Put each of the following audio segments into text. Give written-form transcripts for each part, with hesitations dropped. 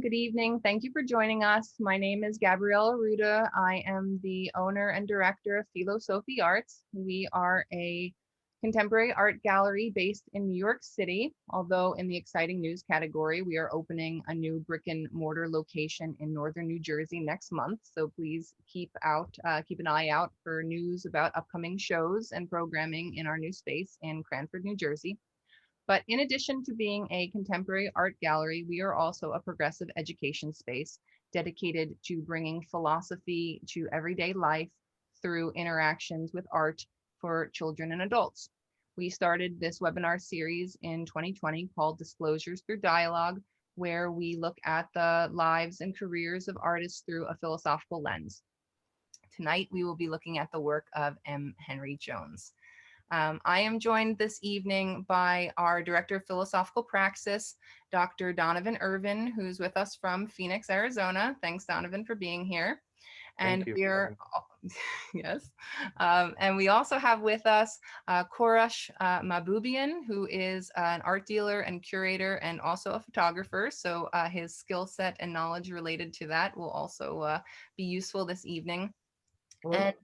Good evening. Thank you for joining us. My name is Gabrielle Aruta. I am the owner and director of Filo Sofi Arts. We are a contemporary art gallery based in New York City, although in the exciting news category, we are opening a new brick and mortar location in northern New Jersey next month. So please keep an eye out for news about upcoming shows and programming in our new space in Cranford, New Jersey. But in addition to being a contemporary art gallery, we are also a progressive education space dedicated to bringing philosophy to everyday life through interactions with art for children and adults. We started this webinar series in 2020 called Disclosures Through Dialogue, where we look at the lives and careers of artists through a philosophical lens. Tonight, we will be looking at the work of M. Henry Jones. I am joined this evening by our Director of Philosophical Praxis, Dr. Donovan Irven, who's with us from Phoenix, Arizona. Thanks, Donovan, for being here. And we're, yes, and we also have with us Kourosh Mahboubian, who is an art dealer and curator and also a photographer. So his skill set and knowledge related to that will also be useful this evening. And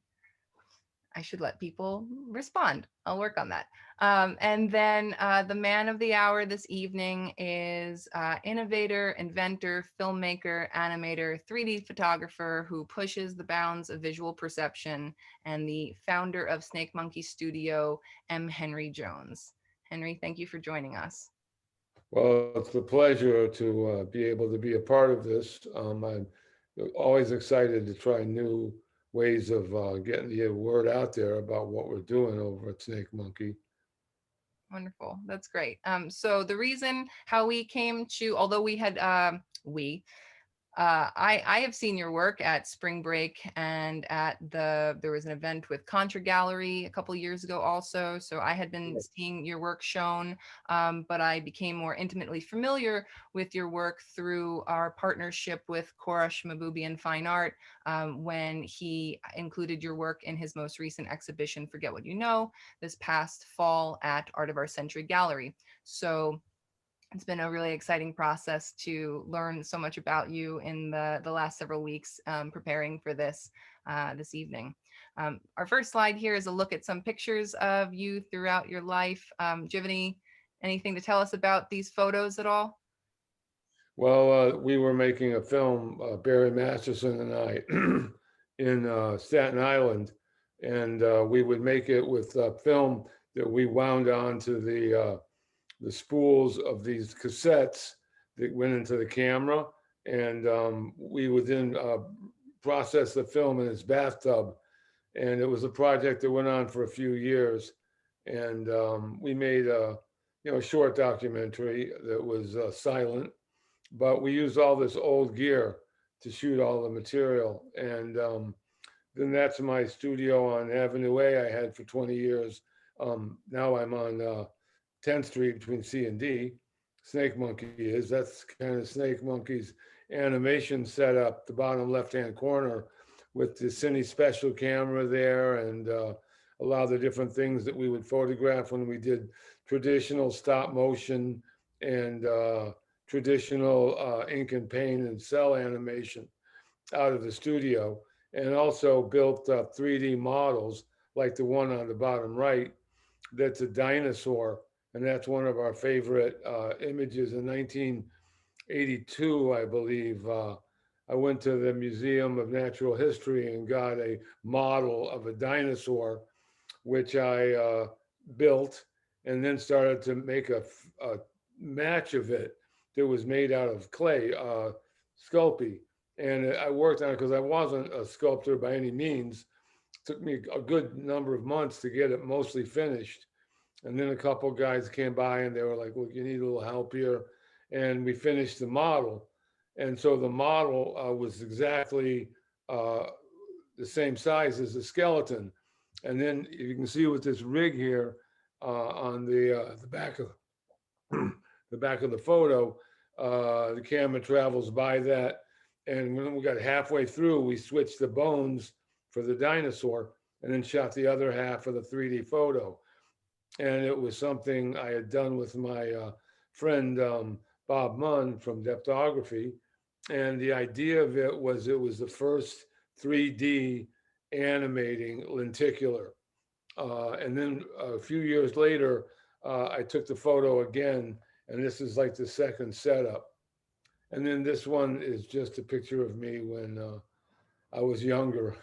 I should let people respond. I'll work on that. And then the man of the hour this evening is innovator, inventor, filmmaker, animator, 3D photographer who pushes the bounds of visual perception and the founder of Snake Monkey Studio, M. Henry Jones. Henry, thank you for joining us. Well, it's a pleasure to be able to be a part of this. I'm always excited to try new ways of getting the word out there about what we're doing over at Snake Monkey. Wonderful. That's great. So the reason how we came to, although we had, I have seen your work at Spring Break and there was an event with Contra Gallery a couple years ago also. So I had been seeing your work shown, but I became more intimately familiar with your work through our partnership with Kourosh Mahboubian Fine Art when he included your work in his most recent exhibition, Forget What You Know, this past fall at Art of Our Century Gallery. So it's been a really exciting process to learn so much about you in the last several weeks preparing for this this evening. Our first slide here is a look at some pictures of you throughout your life. Do you have anything to tell us about these photos at all? Well, we were making a film, Barry Masterson and I, in Staten Island, and we would make it with film that we wound onto the spools of these cassettes that went into the camera, and we would then process the film in his bathtub. And it was a project that went on for a few years, and we made a short documentary that was silent, but we used all this old gear to shoot all the material. And then that's my studio on Avenue A I had for 20 years. Now I'm on 10th Street between C and D. Snake Monkey is. That's kind of Snake Monkey's animation setup, the bottom left-hand corner with the Cine Special camera there and a lot of the different things that we would photograph when we did traditional stop motion and traditional ink and paint and cell animation out of the studio, and also built 3D models like the one on the bottom right that's a dinosaur. And that's one of our favorite images. In 1982, I believe, I went to the Museum of Natural History and got a model of a dinosaur, which I built and then started to make a match of it that was made out of clay, Sculpey. And I worked on it because I wasn't a sculptor by any means. It took me a good number of months to get it mostly finished. And then a couple of guys came by and they were like, look, you need a little help here. And we finished the model. And so the model was exactly the same size as the skeleton. And then you can see with this rig here on the back of the back of the photo, the camera travels by that. And when we got halfway through, we switched the bones for the dinosaur and then shot the other half of the 3D photo. And it was something I had done with my friend Bob Munn from Depthography. And the idea of it was the first 3D animating lenticular. And then a few years later, I took the photo again, and this is like the second setup. And then this one is just a picture of me when I was younger.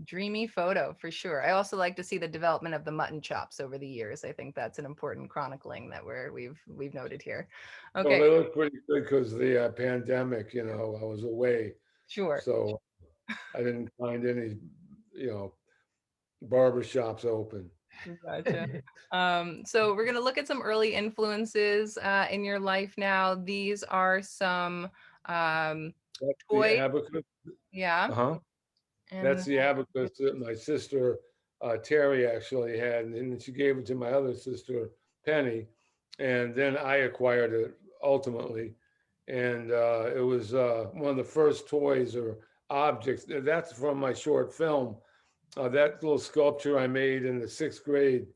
Dreamy photo for sure. I also like to see the development of the mutton chops over the years. I think that's an important chronicling that we've noted here. Well, Okay, they look pretty good because the pandemic, I was away, sure. so I didn't find any, barber shops open. Gotcha. So we're gonna look at some early influences in your life now. These are some That's the toys. abacus. Yeah. Uh-huh. That's And the abacus that my sister Terry actually had, and then she gave it to my other sister Penny, and then I acquired it ultimately, and it was one of the first toys or objects. That's from my short film. That little sculpture I made in the sixth grade,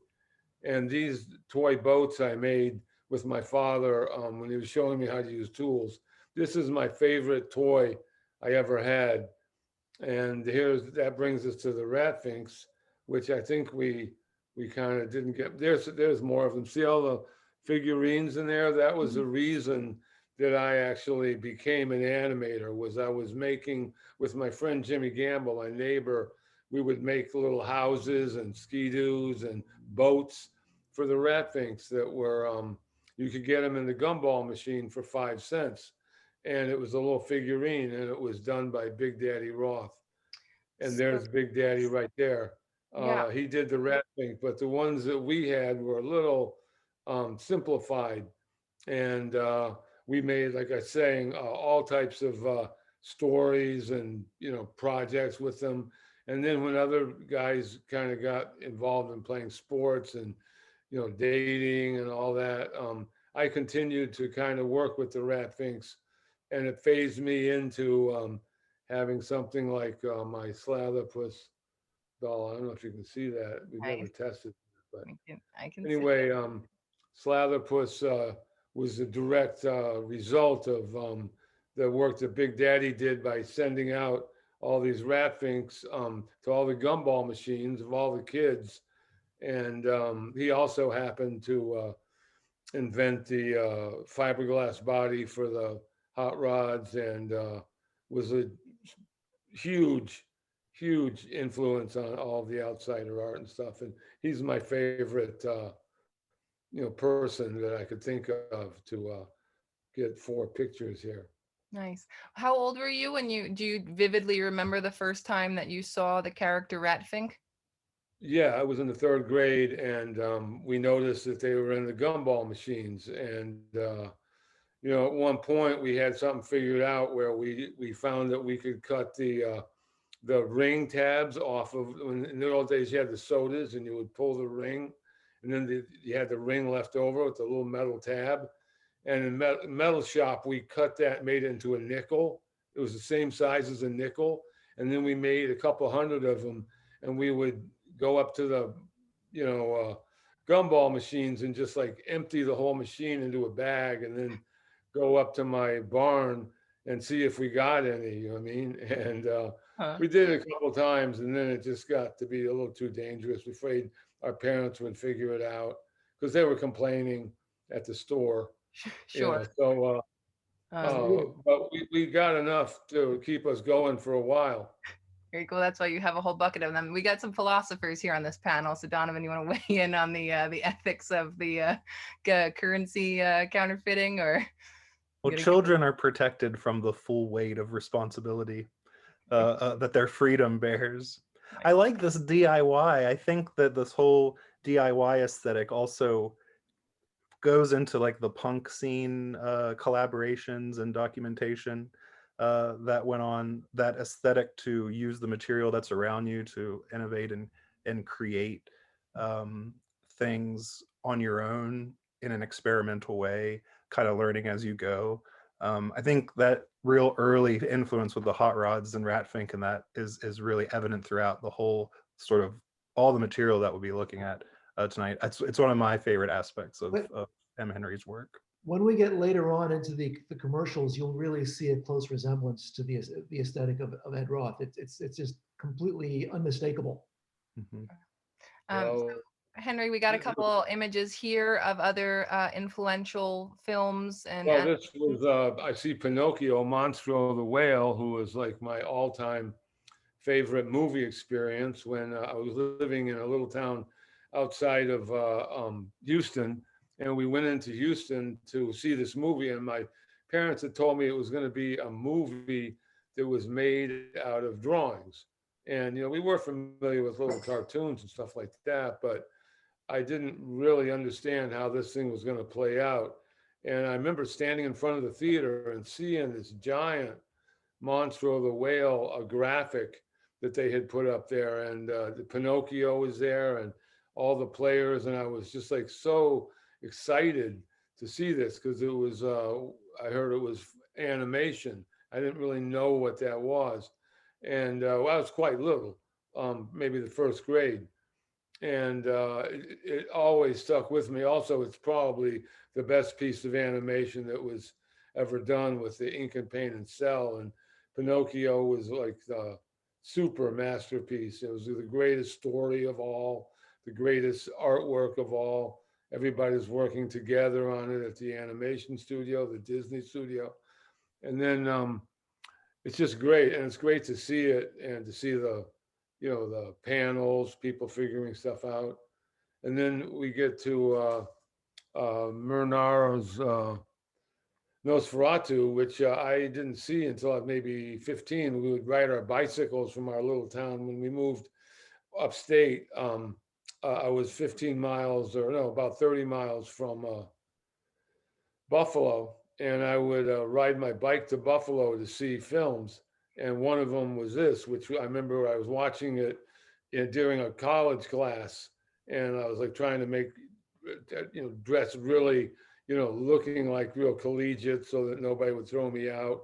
and these toy boats I made with my father when he was showing me how to use tools. This is my favorite toy I ever had, and that brings us to the rat finks, which I think we kind of didn't get. There's more of them. See all the figurines in there? That was the reason that I actually became an animator. Was I was making with my friend Jimmy Gamble, my neighbor. We would make little houses and ski-doos and boats for the rat finks that were. You could get them in the gumball machine for 5 cents, and it was a little figurine, and it was done by Big Daddy Roth. And so, there's Big Daddy right there. yeah. He did the rat thing, but the ones that we had were a little simplified, and we made, like I was saying, all types of stories and projects with them. And then when other guys kind of got involved in playing sports and dating and all that, I continued to kind of work with the rat finks, and it phased me into having something like my Slatherpuss doll. I don't know if you can see that. We've never Nice. tested it, but I can see anyway, Slatherpuss was a direct result of the work that Big Daddy did by sending out all these rat finks to all the gumball machines of all the kids. And he also happened to invent the fiberglass body for the hot rods, and was a huge, huge influence on all the outsider art and stuff. And he's my favorite, person that I could think of to get 4 pictures here. nice. How old were you when do you vividly remember the first time that you saw the character Ratfink? Yeah, I was in the third grade, and we noticed that they were in the gumball machines. And at one point we had something figured out where we found that we could cut the ring tabs off of. In the old days, you had the sodas, and you would pull the ring, and then you had the ring left over with the little metal tab. And in metal shop, we cut that, made it into a nickel. It was the same size as a nickel, and then we made a couple hundred of them, and we would go up to the, you know, gumball machines and just like empty the whole machine into a bag, and then go up to my barn and see if we got any. You know what I mean? And Huh. we did it a couple times, and then it just got to be a little too dangerous. We're afraid our parents would figure it out because they were complaining at the store. Sure. So Um, but we got enough to keep us going for a while. Very cool. That's why you have a whole bucket of them. We got some philosophers here on this panel. So Donovan, you want to weigh in on the ethics of the currency counterfeiting, or you Well, gonna children are protected from the full weight of responsibility that their freedom bears. I like this DIY. I think that this whole DIY aesthetic also goes into like the punk scene collaborations and documentation that went on, that aesthetic to use the material that's around you to innovate and create um, things on your own in an experimental way, kind of learning as you go. I think that real early influence with the hot rods and Ratfink and that is really evident throughout the whole sort of all the material that we'll be looking at tonight. It's one of my favorite aspects of M. Henry's work. when we get later on into the commercials, you'll really see a close resemblance to the aesthetic of Ed Roth. It's just completely unmistakable. Mhm. So Well, Henry, we got a couple images here of other influential films and well, this was, I see Pinocchio, Monstro the Whale, who was like my all-time favorite movie experience when I was living in a little town outside of Houston. And we went into Houston to see this movie. And my parents had told me it was going to be a movie that was made out of drawings. And, we were familiar with little cartoons and stuff like that, but I didn't really understand how this thing was going to play out. And I remember standing in front of the theater and seeing this giant Monstro the Whale, a graphic that they had put up there, and the Pinocchio was there, and all the players, and I was just like so excited to see this because it was. I heard it was animation. I didn't really know what that was, and well, I was quite little, maybe the first grade, and it always stuck with me. Also, it's probably the best piece of animation that was ever done with the ink and paint and cell. And Pinocchio was like the super masterpiece. It was the greatest story of all, the greatest artwork of all. Everybody's working together on it at the animation studio, the Disney studio. And then it's just great. And it's great to see it and to see the panels, people figuring stuff out. And then we get to Murnaro's Nosferatu, which I didn't see until I was maybe 15. We would ride our bicycles from our little town when we moved upstate. I was 15 miles, or no, about 30 miles from Buffalo, and I would ride my bike to Buffalo to see films. And one of them was this, which I remember I was watching it during a college class, and I was like trying to make, dress really, looking like real collegiate so that nobody would throw me out.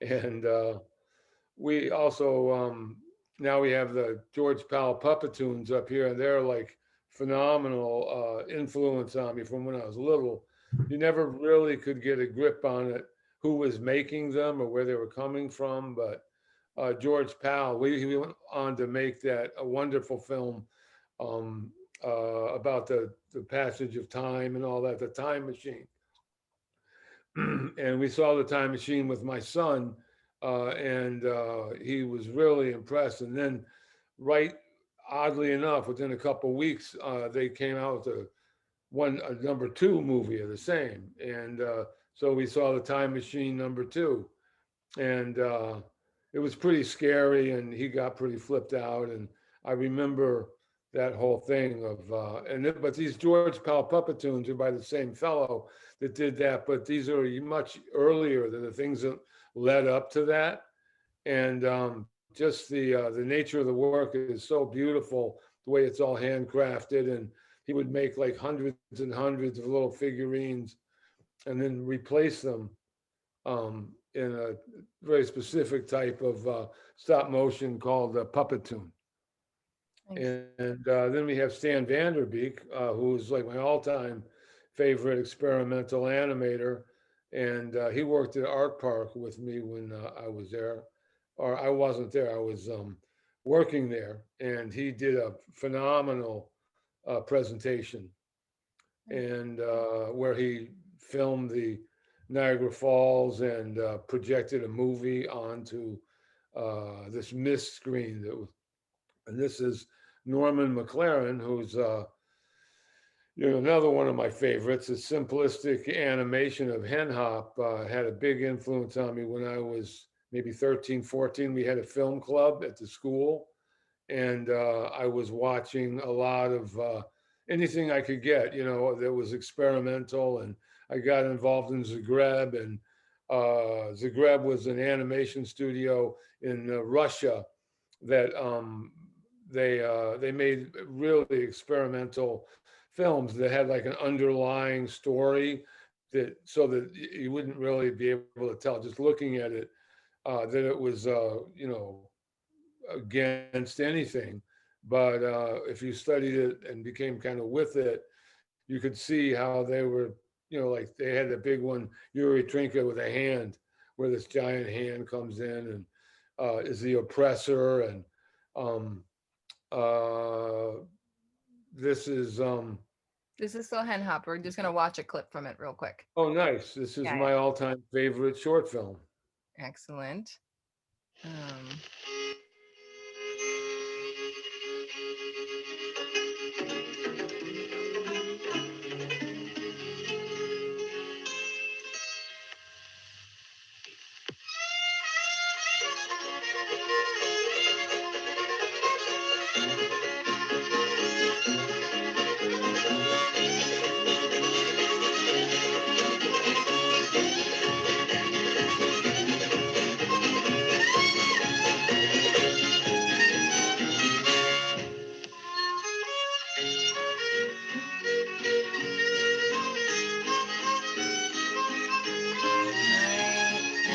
And we also, now we have the George Powell Puppetoons up here, and they're like phenomenal influence on me from when I was little. You never really could get a grip on it, who was making them or where they were coming from. But George Powell, he went on to make that a wonderful film um, about the passage of time and all that, the time machine. And we saw the time machine with my son, and he was really impressed. And then, right, oddly enough, within a couple of weeks, they came out with a number two movie of the same. And so we saw the time machine number two, and it was pretty scary, and he got pretty flipped out. And I remember that whole thing of but these George Powell Puppetoons are by the same fellow that did that, but these are much earlier than the things that led up to that. And just the nature of the work is so beautiful, the way it's all handcrafted. And he would make like hundreds and hundreds of little figurines and then replace them in a very specific type of stop motion called a Puppetoon. Thanks. And then we have Stan Vanderbeek, who's like my all-time favorite experimental animator. And he worked at Art Park with me when I was there, or I wasn't there, I was working there. And he did a phenomenal presentation, and where he filmed the Niagara Falls and projected a movie onto this mist screen that was, and this is Norman McLaren, who's another one of my favorites. The simplistic animation of Hen Hop had a big influence on me when I was maybe 13, 14. We had a film club at the school, and I was watching a lot of anything I could get, that was experimental. And I got involved in Zagreb, and Zagreb was an animation studio in Russia that they made really experimental films that had like an underlying story, that so that you wouldn't really be able to tell just looking at it that it was against anything. But if you studied it and became kind of with it, you could see how they were you know, like they had the big one, Yuri Trinket with a hand, where this giant hand comes in and is the oppressor. And this is, This is still Hen Hop. We're just gonna watch a clip from it real quick. oh, nice. This is Yeah, my all-time favorite short film. Excellent.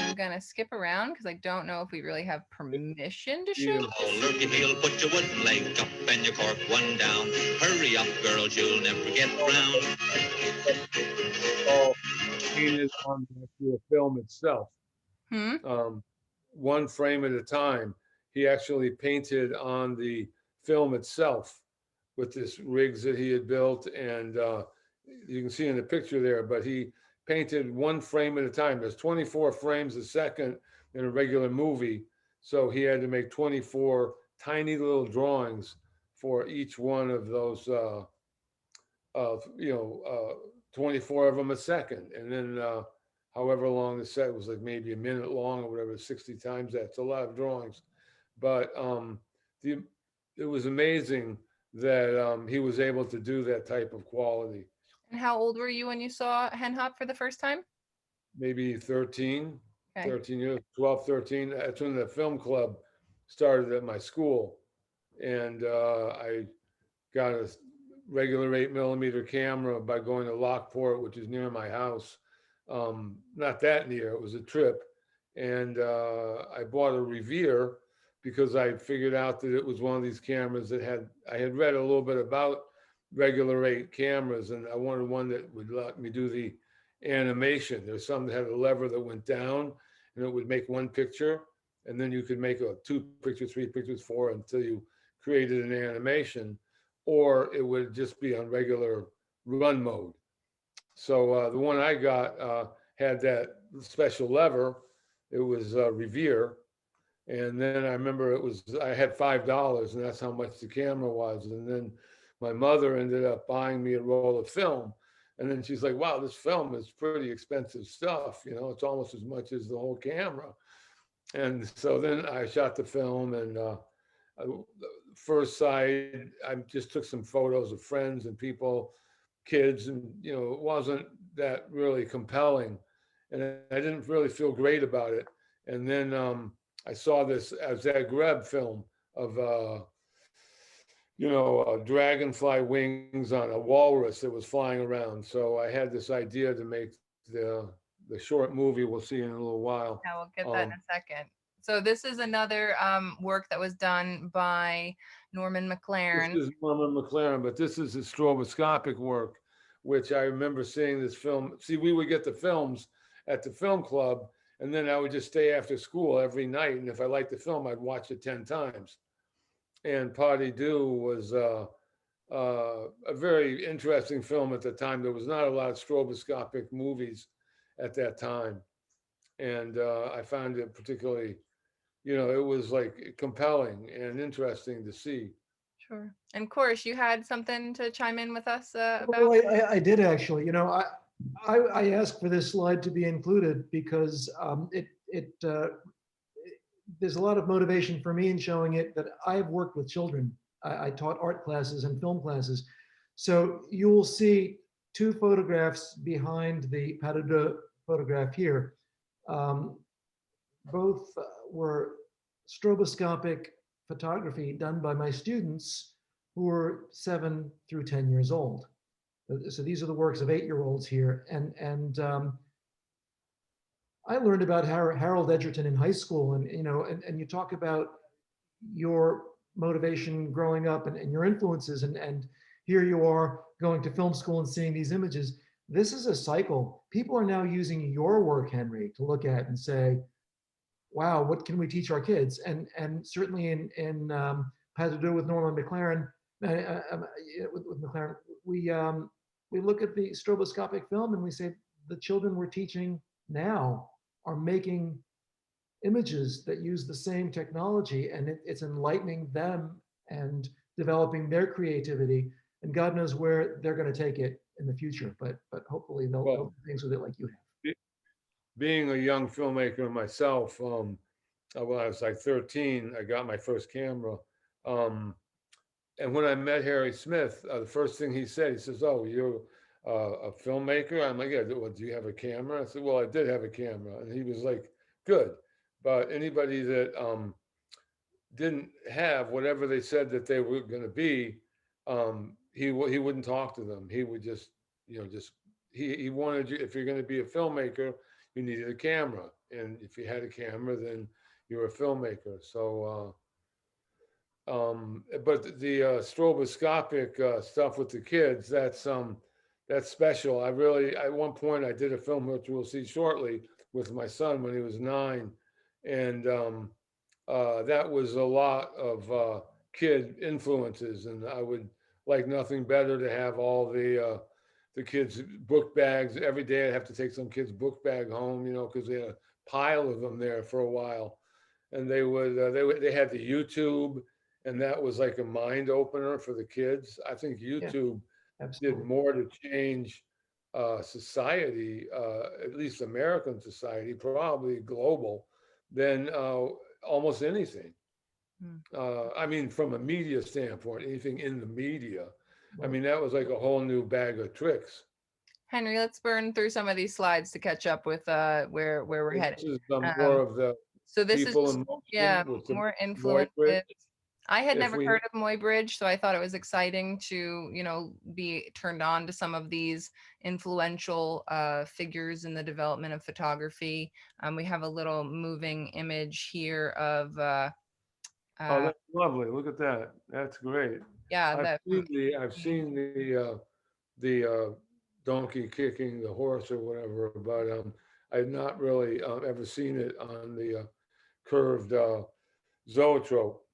I'm gonna skip around because I don't know if we really have permission to show. Beautiful. Lurky heel, put your wooden leg up and you cork one down. Hurry up, girls, you'll never get round. All painted on the actual film itself. One frame at a time. He actually painted on the film itself with this rigs that he had built, and you can see in the picture there, but he painted one frame at a time. There's 24 frames a second in a regular movie, so he had to make 24 tiny little drawings for each one of those, 24 of them a second. And then however long the set was, like maybe a minute long or whatever, 60 times that. It's a lot of drawings. But it was amazing that he was able to do that type of quality. And how old were you when you saw Hen Hop for the first time? Maybe 13, Okay. 13 years, 12, 13. That's when the film club started at my school. And I got a regular 8mm camera by going to Lockport, which is near my house. Not that near, it was a trip. And I bought a Revere because I figured out that it was one of these cameras that I had read a little bit about regular 8 cameras, and I wanted one that would let me do the animation. There's some that had a lever that went down and it would make one picture, and then you could make 2 pictures, 3 pictures, 4 until you created an animation, or it would just be on regular run mode. So the one I got had that special lever. It was Revere. And then I remember I had $5, and that's how much the camera was. And then my mother ended up buying me a roll of film. And then she's like, wow, this film is pretty expensive stuff. You know, it's almost as much as the whole camera. And so then I shot the film, and first side, I just took some photos of friends and people, kids, and, you know, it wasn't that really compelling. And I didn't really feel great about it. And then I saw this Zagreb film of, dragonfly wings on a walrus that was flying around. So I had this idea to make the short movie we'll see in a little while. Yeah, we'll get that in a second. So this is another work that was done by Norman McLaren. This is Norman McLaren, but this is his stroboscopic work, which I remember seeing this film. See, we would get the films at the film club, and then I would just stay after school every night. And if I liked the film, I'd watch it 10 times. And Pas de Deux was a very interesting film at the time. There was not a lot of stroboscopic movies at that time. And I found it particularly, it was like compelling and interesting to see. Sure. And Kourosh, you had something to chime in with us about? Well, I did actually. I asked for this slide to be included because there's a lot of motivation for me in showing it that I've worked with children. I taught art classes and film classes. So you will see 2 photographs behind the Pas de Deux photograph here. Both were stroboscopic photography done by my students who were 7 through 10 years old. So these are the works of 8-year-olds here. And I learned about Harold Edgerton in high school, and you talk about your motivation growing up and your influences, and here you are going to film school and seeing these images. this is a cycle. People are now using your work, Henry, to look at and say, wow, what can we teach our kids? And certainly in had to do with Norman McLaren, with McLaren, we look at the stroboscopic film and we say the children we're teaching now are making images that use the same technology, and it's enlightening them and developing their creativity. And God knows where they're going to take it in the future, but hopefully they'll do things with it like you have. Being a young filmmaker myself, when I was like 13, I got my first camera. And when I met Harry Smith, the first thing he said, he says, "Oh, you're a filmmaker?" I'm like, "Yeah, well, do you have a camera?" I said, "Well, I did have a camera." And he was like, "Good." But anybody that didn't have whatever they said that they were going to be, he wouldn't talk to them. He would just, just he wanted you. If you're going to be a filmmaker, you needed a camera, and if you had a camera, then you're a filmmaker. So, but the stroboscopic stuff with the kids, that's special. I really, at one point, I did a film which we'll see shortly with my son when he was 9, and that was a lot of kid influences, and I would like nothing better to have all the kids' book bags. Every day I'd have to take some kid's book bag home, because they had a pile of them there for a while, and they had the YouTube, and that was like a mind opener for the kids. I think Yeah, YouTube did absolutely. more to change society, at least American society, probably global, than almost anything. I mean, from a media standpoint, anything in the media. I Right. mean, that was like a whole new bag of tricks. Henry, let's burn through some of these slides to catch up with where we're headed. This is more Um, of the so this is people just, in yeah, motion with the more Muybridge. influences. I had If never we, heard of Muybridge, so I thought it was exciting to, be turned on to some of these influential figures in the development of photography. We have a little moving image here of, oh, uh, that's lovely. Look at that. That's great. yeah, that I've seen the donkey kicking the horse or whatever, but I've not really ever seen it on the curved zoetrope.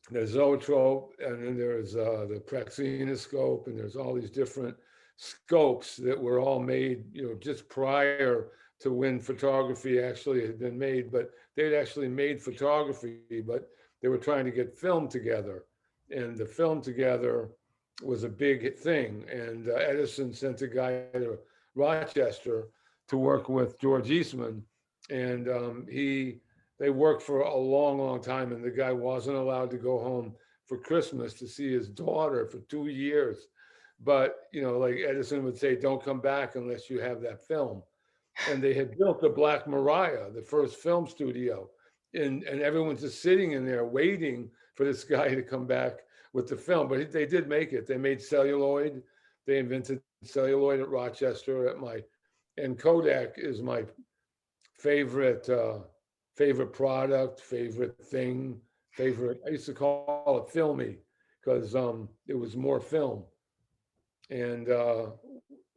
There's zoetrope, and then there's the praxinoscope, and there's all these different scopes that were all made, just prior to when photography actually had been made. But they'd actually made photography, but they were trying to get film together, and the film together was a big thing. And Edison sent a guy to Rochester to work with George Eastman, and they worked for a long, long time, and the guy wasn't allowed to go home for Christmas to see his daughter for 2 years. But like Edison would say, don't come back unless you have that film. And they had built the Black Maria, the first film studio, and everyone's just sitting in there waiting for this guy to come back with the film. But they did make it. They made celluloid. They invented celluloid at Rochester. And Kodak is my favorite favorite product, favorite thing, favorite. I used to call it filmy because it was more film. And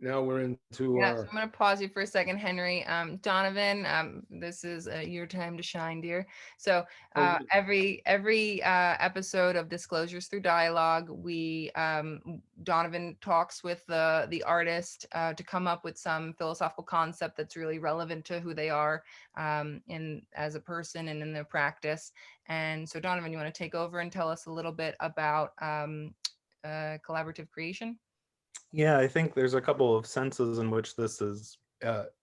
now we're into Yeah, so our. I'm going to pause you for a second, Henry. Donovan, this is your time to shine, dear. So every episode of Disclosures Through Dialogue, we Donovan talks with the artist to come up with some philosophical concept that's really relevant to who they are in as a person and in their practice. And so, Donovan, you want to take over and tell us a little bit about collaborative creation? Yeah, I think there's a couple of senses in which this is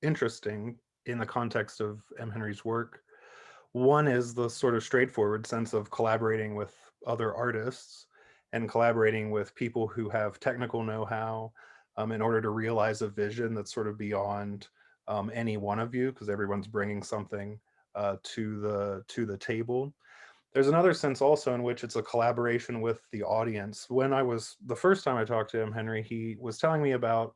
interesting in the context of M. Henry's work. One is the sort of straightforward sense of collaborating with other artists and collaborating with people who have technical know-how in order to realize a vision that's sort of beyond any one of you, because everyone's bringing something to the table. There's another sense also in which it's a collaboration with the audience. The first time I talked to him, Henry, he was telling me about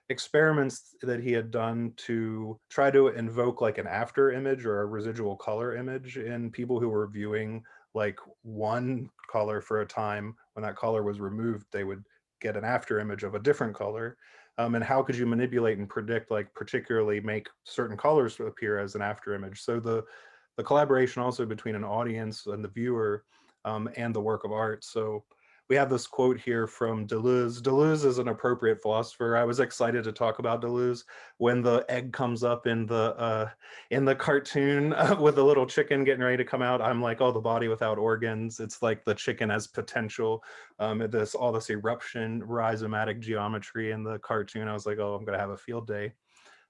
experiments that he had done to try to invoke like an after image or a residual color image in people who were viewing like one color for a time. When that color was removed, they would get an after image of a different color. And how could you manipulate and predict, like particularly make certain colors appear as an after image? So the collaboration also between an audience and the viewer, and the work of art. So we have this quote here from Deleuze. Deleuze is an appropriate philosopher. I was excited to talk about Deleuze when the egg comes up in the cartoon with the little chicken getting ready to come out. I'm like, oh, the body without organs. It's like the chicken has potential. All this eruption, rhizomatic geometry in the cartoon. I was like, oh, I'm gonna have a field day.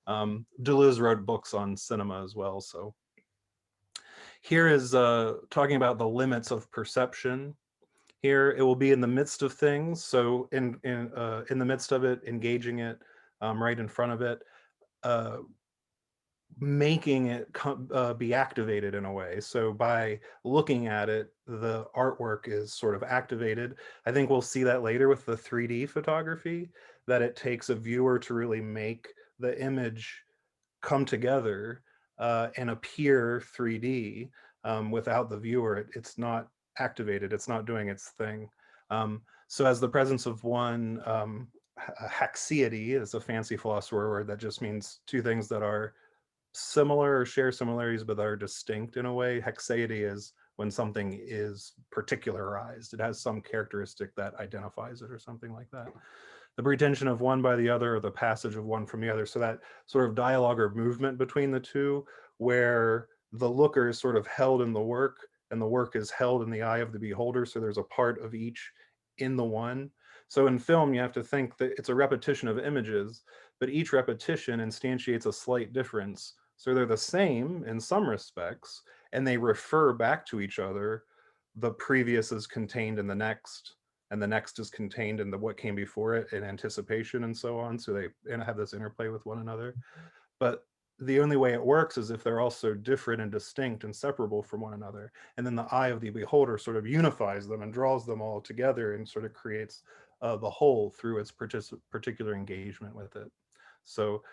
Deleuze wrote books on cinema as well. So here is talking about the limits of perception. Here, it will be in the midst of things. So in the midst of it, engaging it, right in front of it, uh, making it be activated in a way. So by looking at it, the artwork is sort of activated. I think we'll see that later with the 3D photography, that it takes a viewer to really make the image come together and appear 3D. Without the viewer, it's not activated, it's not doing its thing. So as the presence of one, haxiety is a fancy philosopher word that just means two things that are similar or share similarities but are distinct in a way. Hexaity is when something is particularized, it has some characteristic that identifies it or something like that. The pretension of one by the other, or the passage of one from the other. So that sort of dialogue or movement between the two, where the looker is sort of held in the work and the work is held in the eye of the beholder. So there's a part of each in the one. So in film, you have to think that it's a repetition of images, but each repetition instantiates a slight difference. So they're the same in some respects, and they refer back to each other. The previous is contained in the next, and the next is contained in the what came before it in anticipation and so on. So they have this interplay with one another. But the only way it works is if they're also different and distinct and separable from one another. And then the eye of the beholder sort of unifies them and draws them all together and sort of creates the whole through its particular engagement with it. So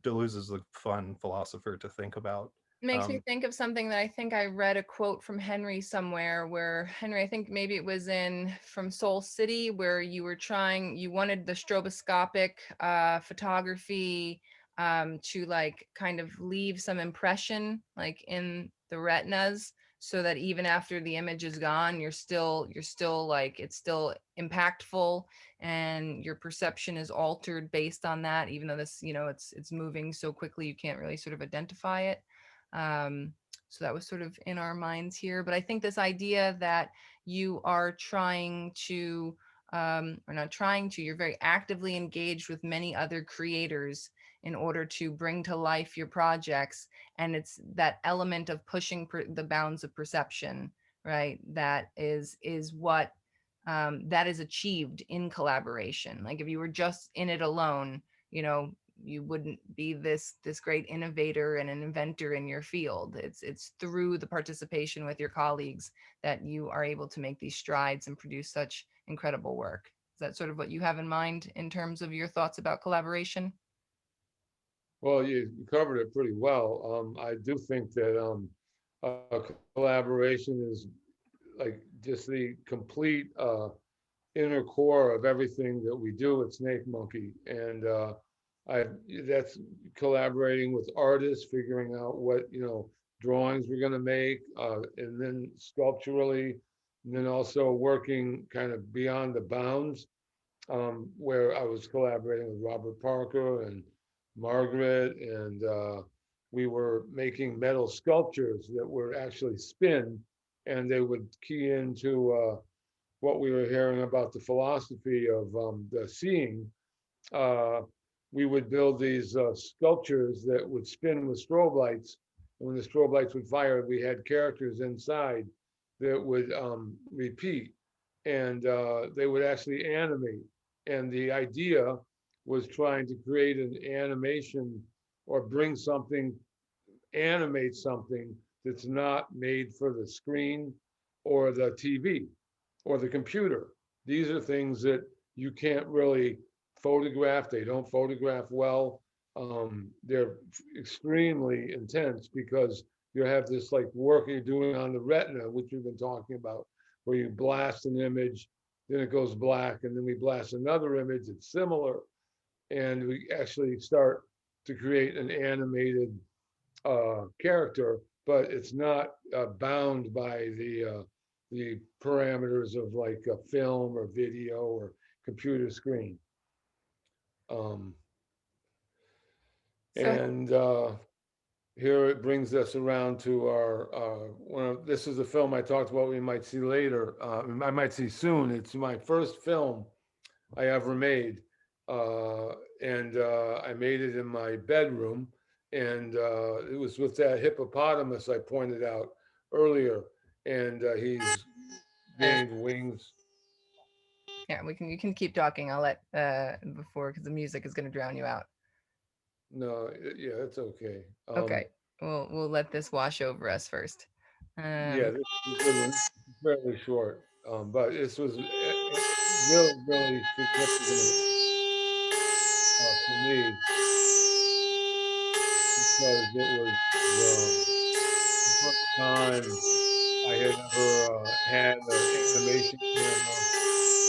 Deleuze is a fun philosopher to think about. Makes me think of something that I think I read a quote from Henry somewhere, where Henry, I think maybe it was in from Soul City, where you wanted the stroboscopic photography to like kind of leave some impression like in the retinas, so that even after the image is gone, you're still like, it's still impactful and your perception is altered based on that, even though this, it's moving so quickly you can't really sort of identify it. So that was sort of in our minds here. But I think this idea that you are trying to, or not trying to, you're very actively engaged with many other creators in order to bring to life your projects. And it's that element of pushing the bounds of perception, right? That is what that is achieved in collaboration. Like if you were just in it alone, you wouldn't be this great innovator and an inventor in your field. It's through the participation with your colleagues that you are able to make these strides and produce such incredible work. Is that sort of what you have in mind in terms of your thoughts about collaboration? Well, you covered it pretty well. I do think that collaboration is like just the complete inner core of everything that we do at Snake Monkey. And that's collaborating with artists, figuring out what, drawings we're going to make, and then sculpturally, and then also working kind of beyond the bounds, where I was collaborating with Robert Parker and Margaret, and we were making metal sculptures that were actually spin, and they would key into what we were hearing about the philosophy of the seeing. We would build these sculptures that would spin with strobe lights. And when the strobe lights would fire, we had characters inside that would repeat, and they would actually animate. And the idea was trying to create an animation or bring something, animate something that's not made for the screen or the TV or the computer. These are things that you can't really photograph. They don't photograph well. They're extremely intense because you have this like work you're doing on the retina, which we've been talking about, where you blast an image, then it goes black, and then we blast another image that's similar. and we actually start to create an animated character, but it's not bound by the parameters of like a film or video or computer screen. Um, So and here it brings us around to our this is a film I talked about we might see later. I might see soon. It's my first film I ever made. And I made it in my bedroom. And it was with that hippopotamus I pointed out earlier. And he's gained wings. yeah, you can keep talking. I'll let before because the music is going to drown you out. No, yeah, it's okay. Okay, we'll let this wash over us first. Yeah, this is a good one. It's fairly short. But this was really, really significant for me because it was the first time I had ever had an animation camera,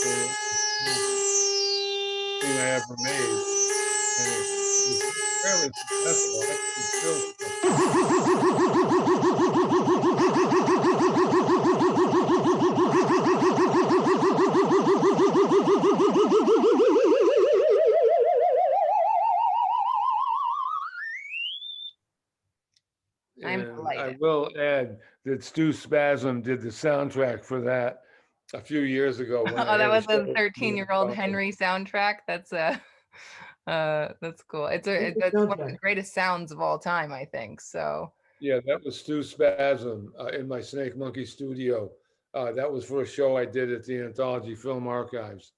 and it was the first thing I ever made, and it was fairly successful. Actually, still I'm and I delighted. will add that Stu Spasm did the soundtrack for that a few years ago when I Oh, that had a was a show. 13-year-old Henry soundtrack. That's cool. Who's the That's one of the soundtrack? greatest sounds of all time, I think. So Yeah, that was Stu Spasm in my Snake Monkey studio. That was for a show I did at the Anthology Film Archives.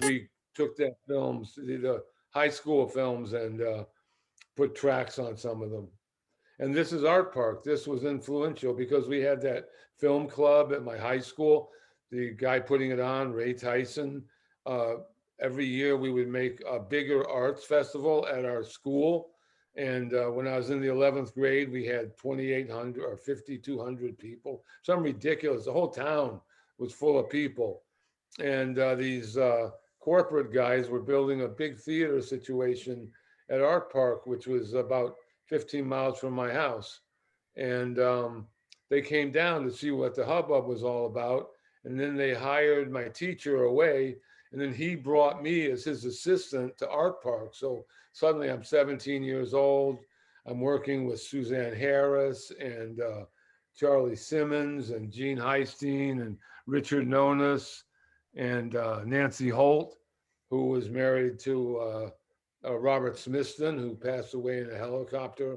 We took that films, the high school films, and put tracks on some of them. And this is Art Park. This was influential because we had that film club at my high school. The guy putting it on, Ray Tyson. Uh, every year we would make a bigger arts festival at our school. And when I was in the 11th grade, we had 2,800 or 5,200 people, some ridiculous. The whole town was full of people. And these corporate guys were building a big theater situation at Art Park, which was about 15 miles from my house. And they came down to see what the hubbub was all about. And then they hired my teacher away. And then he brought me as his assistant to Art Park. So suddenly I'm 17 years old. I'm working with Suzanne Harris and Charlie Simmons and Gene Heistein and Richard Nonis and Nancy Holt, who was married to Robert Smithson, who passed away in a helicopter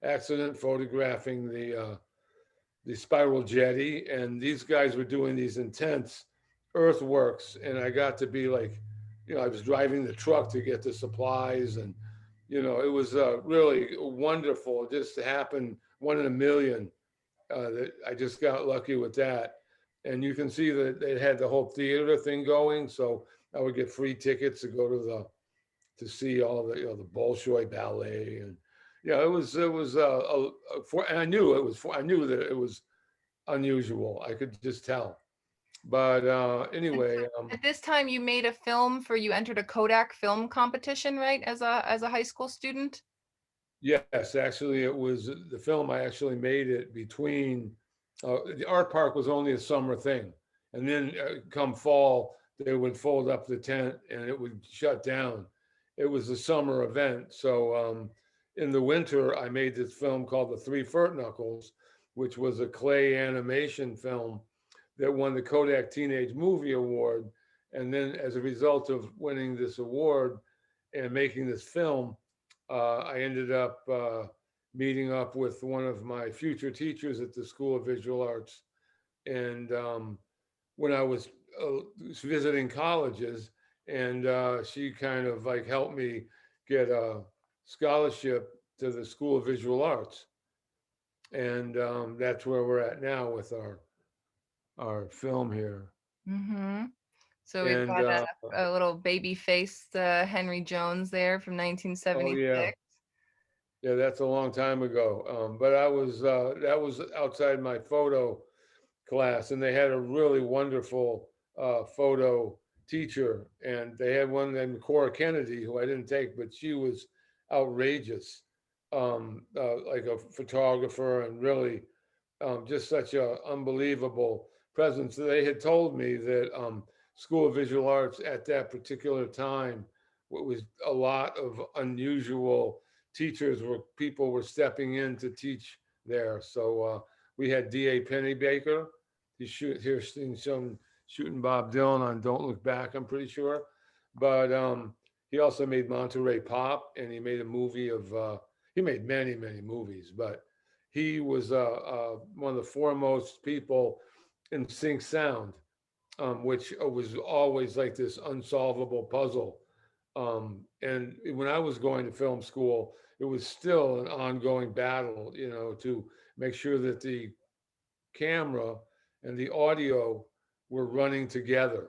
accident photographing the spiral jetty. And these guys were doing these intense earthworks, and I got to be like, I was driving the truck to get the supplies, and it was really wonderful. It just happened, one in a million. That I just got lucky with that. And you can see that they had the whole theater thing going, so I would get free tickets to go to see all the the Bolshoi ballet. And it was and I knew that it was unusual. I could just tell. But and so anyway, at this time, you made a film you entered a Kodak film competition, right? As a high school student. yes, actually, it was the film. I actually made it between the art park was only a summer thing, and then come fall they would fold up the tent and it would shut down. It was a summer event, so in the winter I made this film called The Three Furt Knuckles, which was a clay animation film that won the Kodak Teenage Movie Award. And then, as a result of winning this award and making this film, I ended up meeting up with one of my future teachers at the School of Visual Arts. And when I was visiting colleges, and she kind of like helped me get a scholarship to the School of Visual Arts. And that's where we're at now with our film here. Mm-hmm. So we've And got a little baby-faced Henry Jones there from oh yeah, 1976. yeah, that's a long time ago. But that was outside my photo class, and they had a really wonderful photo teacher, and they had one named Cora Kennedy, who I didn't take, but she was outrageous, like a photographer, and really just such a unbelievable presence. They had told me that School of Visual Arts at that particular time, what was a lot of unusual teachers, where people were stepping in to teach there. So we had D.A. Pennybaker. Here's some shooting Bob Dylan on "Don't Look Back," I'm pretty sure. But he also made Monterey Pop, and he made a movie of. He made many movies, but he was one of the foremost people in sync sound, which was always like this unsolvable puzzle. And when I was going to film school, it was still an ongoing battle, to make sure that the camera and the audio were running together.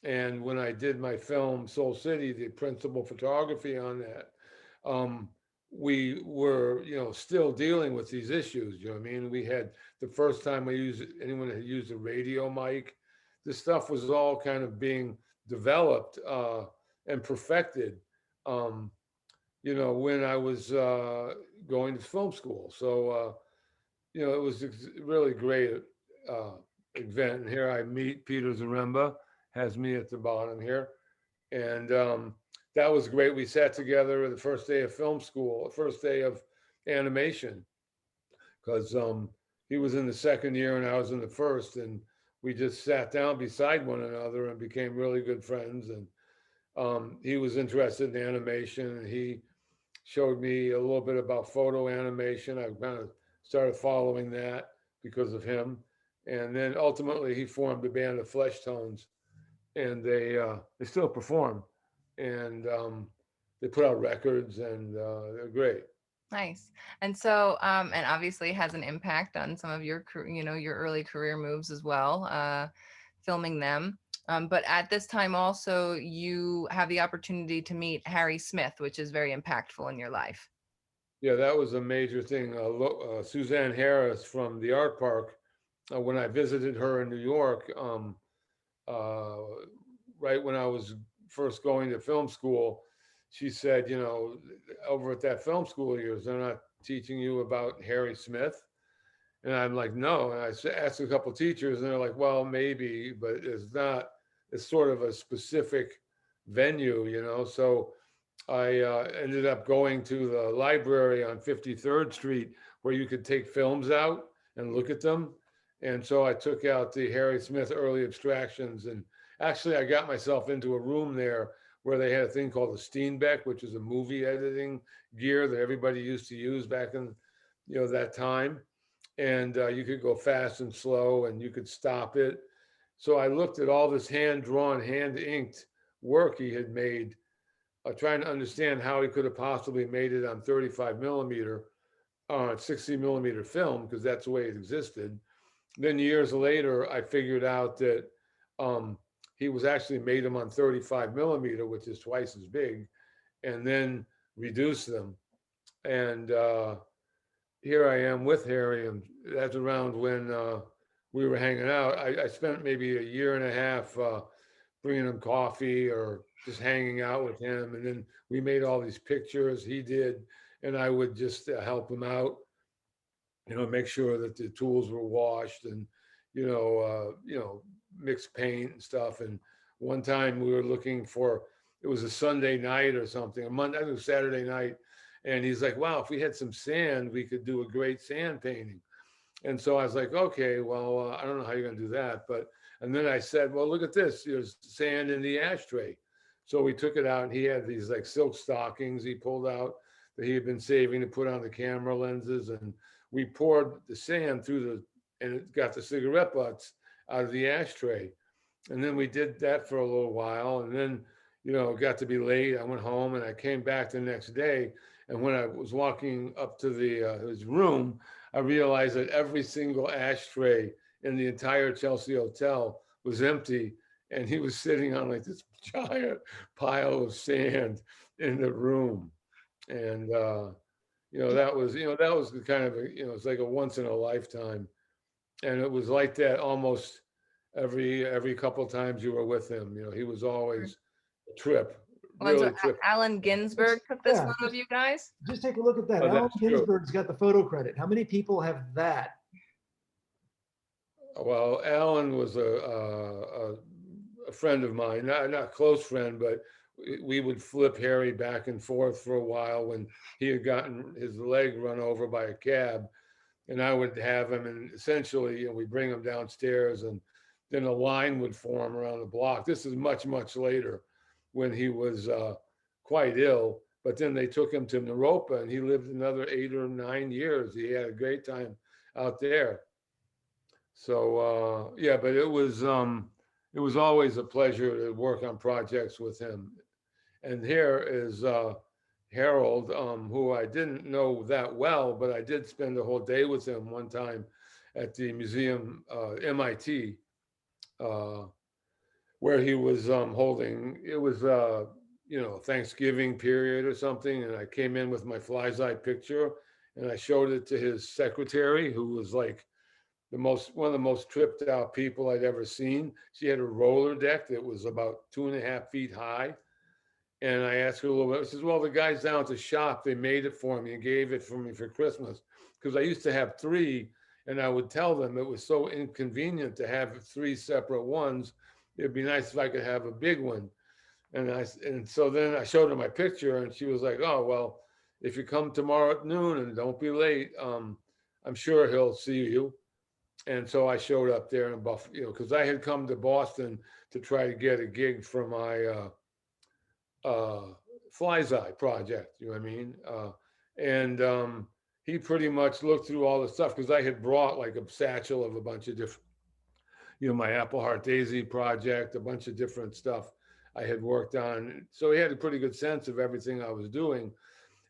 And when I did my film Soul City, the principal photography on that, we were, still dealing with these issues. You know what I mean? We had the first time anyone had used a radio mic. This stuff was all kind of being developed and perfected, when I was going to film school. So, it was really great event. And here I meet Peter Zaremba, has me at the bottom here. And that was great. We sat together the first day of film school, first day of animation, because he was in the second year and I was in the first. And we just sat down beside one another and became really good friends. And he was interested in animation, and he showed me a little bit about photo animation. I kind of started following that because of him. And then ultimately he formed a band of Flesh Tones, and they still perform, and they put out records, and they're great. Nice. And so, and obviously has an impact on some of your, your early career moves as well, filming them. But at this time also, you have the opportunity to meet Harry Smith, which is very impactful in your life. Yeah, that was a major thing. Suzanne Harris from the Art Park, when I visited her in New York, uh, right when I was first going to film school, she said, over at that film school of yours, they're not teaching you about Harry Smith. And I'm like, no. And I asked a couple of teachers, and they're like, well, maybe, but it's not. It's sort of a specific venue. So I ended up going to the library on 53rd Street, where you could take films out and look at them. And so I took out the Harry Smith early abstractions, and actually I got myself into a room there where they had a thing called the Steenbeck, which is a movie editing gear that everybody used to use back in, that time. And you could go fast and slow, and you could stop it. So I looked at all this hand-drawn, hand-inked work he had made, trying to understand how he could have possibly made it on 35 millimeter, 60 millimeter film, because that's the way it existed. Then years later, I figured out that he was actually made them on 35 millimeter, which is twice as big, and then reduced them. And here I am with Harry, and that's around when we were hanging out. I spent maybe a year and a half bringing him coffee or just hanging out with him. And then we made all these pictures, he did, and I would just help him out, make sure that the tools were washed, and, mix paint and stuff. And one time we were looking for, it was a Sunday night or something, a Monday, I think it was Saturday night. And he's like, wow, if we had some sand, we could do a great sand painting. And so I was like, okay, well, I don't know how you're going to do that. And then I said, well, look at this. There's sand in the ashtray. So we took it out, and he had these like silk stockings he pulled out that he had been saving to put on the camera lenses. And we poured the sand through and it got the cigarette butts out of the ashtray. And then we did that for a little while. And then, it got to be late. I went home, and I came back the next day. And when I was walking up to his room, I realized that every single ashtray in the entire Chelsea Hotel was empty, and he was sitting on like this giant pile of sand in the room. And that was the kind of it's like a once in a lifetime, and it was like that almost every couple of times you were with him. You know, he was always a trip, Well, and so really trip. Allen Ginsberg took this Yeah, one of you guys. Just take a look at that. Oh, Allen that's true. Ginsberg's got the photo credit. How many people have that? Well, Alan was a friend of mine, not a close friend, but we would flip Harry back and forth for a while when he had gotten his leg run over by a cab, and I would have him, and essentially, you know, we bring him downstairs, and then a line would form around the block. This is much later, when he was quite ill. But then they took him to Naropa, and he lived another 8 or 9 years. He had a great time out there. So yeah, but it was always a pleasure to work on projects with him. And here is Harold, who I didn't know that well, but I did spend a whole day with him one time at the museum, MIT, uh, where he was holding, it was, you know, Thanksgiving period or something. And I came in with my fly's eye picture, and I showed it to his secretary, who was like one of the most tripped out people I'd ever seen. She had a roller deck that was about 2.5 feet high. And I asked her a little bit. She says, "Well, the guys down at the shop, they made it for me and gave it for me for Christmas." Because I used to have three, and I would tell them it was so inconvenient to have three separate ones. It'd be nice if I could have a big one. And so then I showed her my picture, and she was like, "Oh, well, if you come tomorrow at noon and don't be late, I'm sure he'll see you." And so I showed up there in Buffalo, you know, because I had come to Boston to try to get a gig for my Fly's Eye project. You know what I mean? And he pretty much looked through all the stuff, because I had brought like a satchel of a bunch of different, you know, my Apple Heart Daisy project, a bunch of different stuff I had worked on. So he had a pretty good sense of everything I was doing.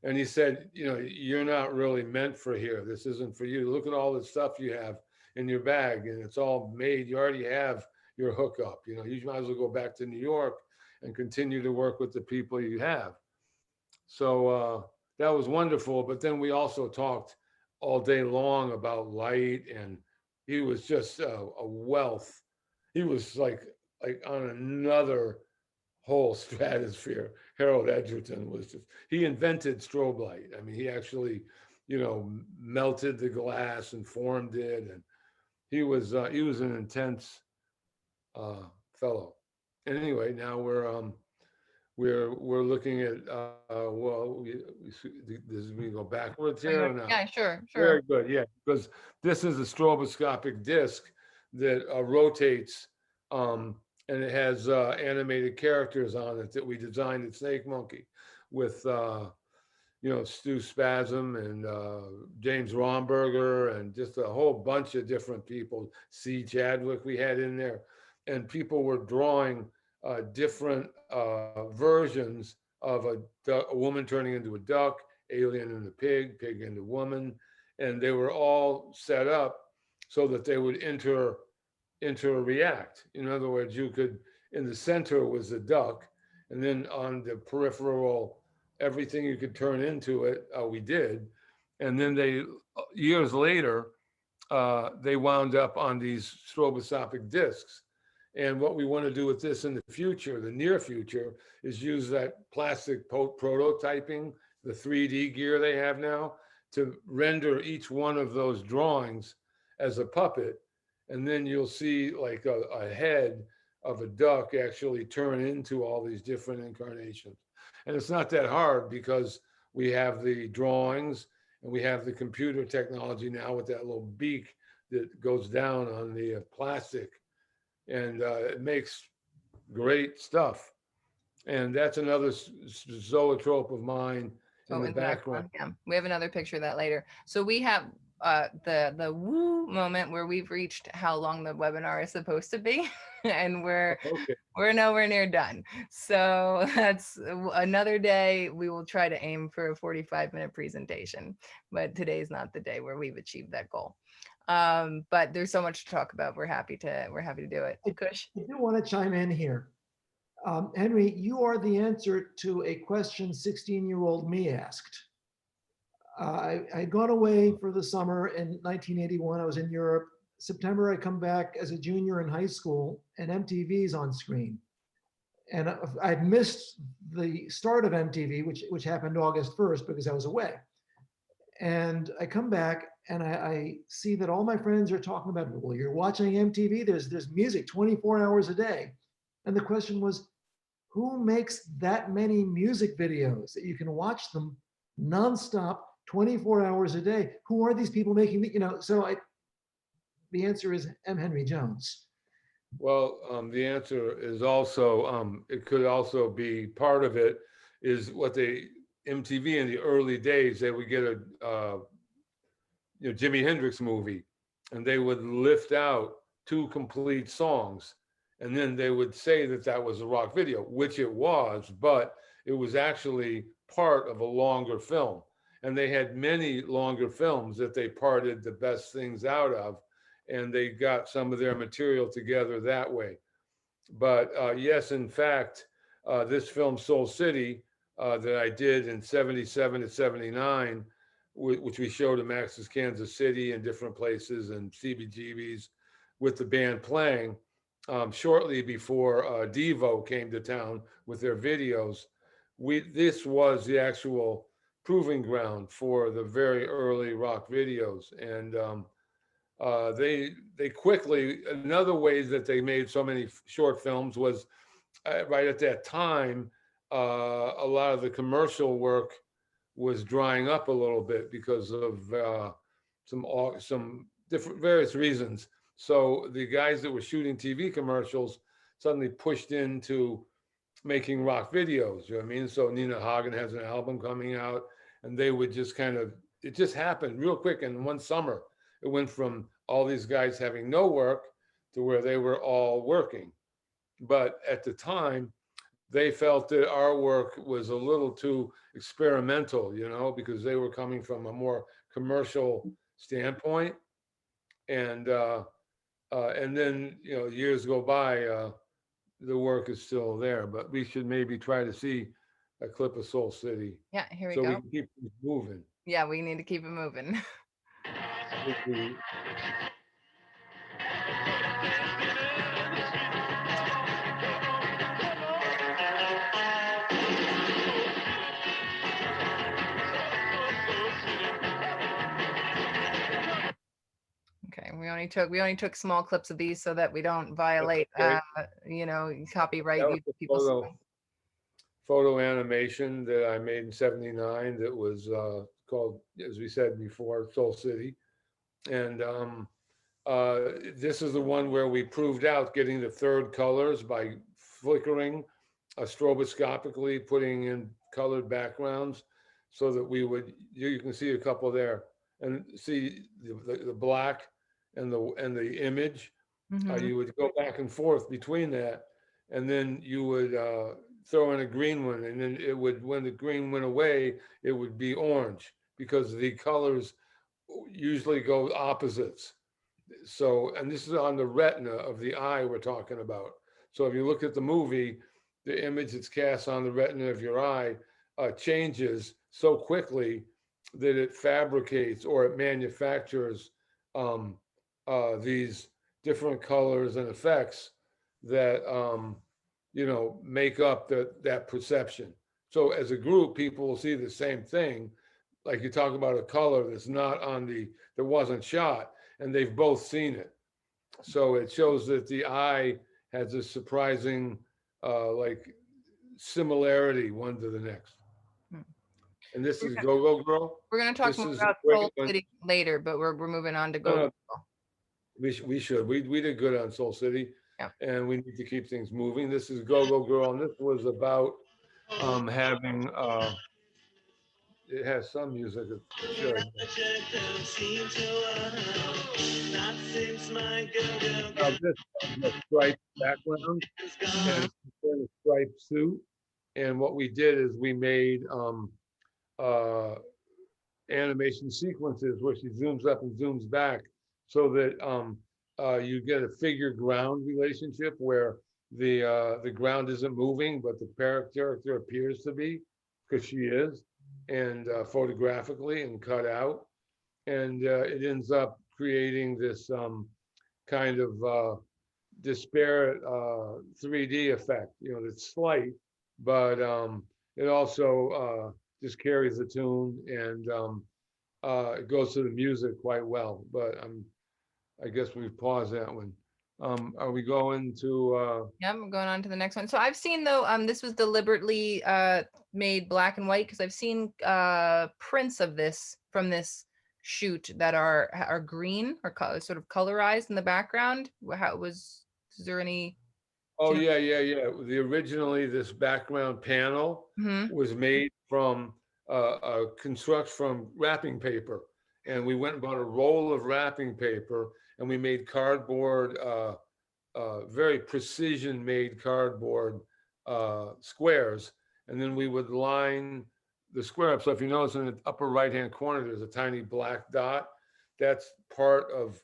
And he said, "You know, you're not really meant for here. This isn't for you. Look at all the stuff you have in your bag, and it's all made. You already have your hookup. You know, you might as well go back to New York and continue to work with the people you have." So that was wonderful. But then we also talked all day long about light, and he was just a wealth. He was like on another whole stratosphere. Harold Edgerton was just, he invented strobe light. I mean, he actually, you know, melted the glass and formed it. And he was an intense fellow. And anyway, now we're looking at well, we go backwards here or not? Yeah, sure. Very good, yeah, because this is a stroboscopic disc that rotates, and it has animated characters on it that we designed at Snake Monkey with you know, Stu Spasm and James Romberger and just a whole bunch of different people. C. Chadwick we had in there, and people were drawing different versions of a woman turning into a duck, alien into pig, pig into woman, and they were all set up so that they would interact. In other words, you could, in the center was the duck, and then on the peripheral, everything you could turn into it, we did. And then they, years later, they wound up on these stroboscopic discs. And what we want to do with this in the future, the near future, is use that plastic prototyping, the 3D gear they have now, to render each one of those drawings as a puppet. And then you'll see like a head of a duck actually turn into all these different incarnations. And it's not that hard, because we have the drawings and we have the computer technology now with that little beak that goes down on the plastic, and it makes great stuff. And that's another zoetrope of mine in the in background. Yeah, we have another picture of that later. So we have the woo moment where we've reached how long the webinar is supposed to be, and we're nowhere near done. So that's another day. We will try to aim for a 45-minute presentation, but today's not the day where we've achieved that goal. But there's so much to talk about. We're happy to do it. Kush? I do want to chime in here. Henry, you are the answer to a question 16-year-old me asked. I'd gone away for the summer in 1981. I was in Europe. September, I come back as a junior in high school and MTV's on screen. And I'd missed the start of MTV, which happened August 1st because I was away. And I come back and I see that all my friends are talking about, well, you're watching MTV, there's music 24 hours a day. And the question was, who makes that many music videos that you can watch them nonstop 24 hours a day? Who are these people making, the answer is M. Henry Jones. Well, the answer is also, it could also be part of it is what MTV in the early days, they would get a Jimi Hendrix movie and they would lift out 2 complete songs. And then they would say that that was a rock video, which it was, but it was actually part of a longer film. And they had many longer films that they parted the best things out of, and they got some of their material together that way. But yes, in fact, this film Soul City that I did in 77 to 79, which we showed at Max's Kansas City and different places and CBGBs with the band playing, shortly before Devo came to town with their videos. This was the actual proving ground for the very early rock videos. And they quickly, another way that they made so many short films was right at that time, a lot of the commercial work was drying up a little bit because of some different various reasons. So the guys that were shooting TV commercials suddenly pushed into making rock videos, you know what I mean? So Nina Hagen has an album coming out, and they would just it just happened real quick in one summer. It went from all these guys having no work to where they were all working. But at the time, they felt that our work was a little too experimental, because they were coming from a more commercial standpoint. And then, years go by, the work is still there, but we should maybe try to see a clip of Soul City. Yeah, here we so go. we can keep things moving. Yeah, we need to keep it moving. Okay, we only took small clips of these so that we don't violate okay. Copyright. That was a photo animation that I made in 79 that was called, as we said before, Soul City. And this is the one where we proved out getting the third colors by flickering stroboscopically, putting in colored backgrounds so that you can see a couple there and see the black and the image. You would go back and forth between that, and then you would throw in a green one, and then when the green went away, it would be orange because the colors usually go opposites. So, and this is on the retina of the eye we're talking about. So if you look at the movie, the image that's cast on the retina of your eye changes so quickly that it fabricates or it manufactures these different colors and effects that make up that perception. So as a group, people will see the same thing. Like you talk about a color that's not that wasn't shot, and they've both seen it. So it shows that the eye has a surprising similarity one to the next. And this is Go Go Girl. We're going to talk more about Soul City later, but we're moving on to Go Go Girl. We should. We did good on Soul City, and we need to keep things moving. This is Go Go Girl, and this was about having. It has some music. Sure. This striped background and a striped suit, and what we did is we made animation sequences where she zooms up and zooms back, so that you get a figure ground relationship where the ground isn't moving, but the character appears to be, because she is, and photographically and cut out, and it ends up creating this kind of disparate 3D effect. That's slight, but it also just carries the tune, and it goes to the music quite well. But I guess we pause that one. Are we going to? Yeah, I'm going on to the next one. So I've seen though, this was deliberately made black and white because I've seen prints of this from this shoot that are green or sort of colorized in the background. How it was? Is there any? Oh yeah, yeah, yeah. Originally, this background panel Mhm. was made from construct from wrapping paper, and we went and bought a roll of wrapping paper, and we made cardboard, very precision made cardboard squares, and then we would line the square up. So if you notice in the upper right hand corner, there's a tiny black dot. That's part of,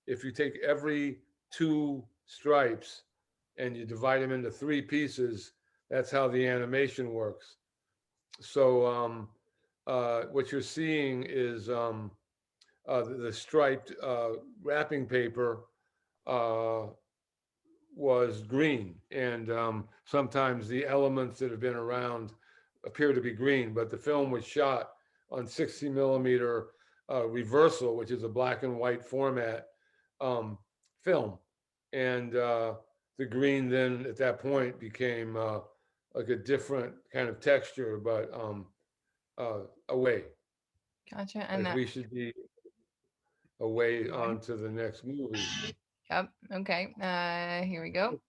if you take every two stripes and you divide them into three pieces, that's how the animation works. So what you're seeing is the striped wrapping paper was green, and sometimes the elements that have been around appear to be green, but the film was shot on 60 millimeter reversal, which is a black and white format film, and the green then at that point became like a different kind of texture, but away. Gotcha. And Like we should be away on to the next movie. yep. Okay. Here we go.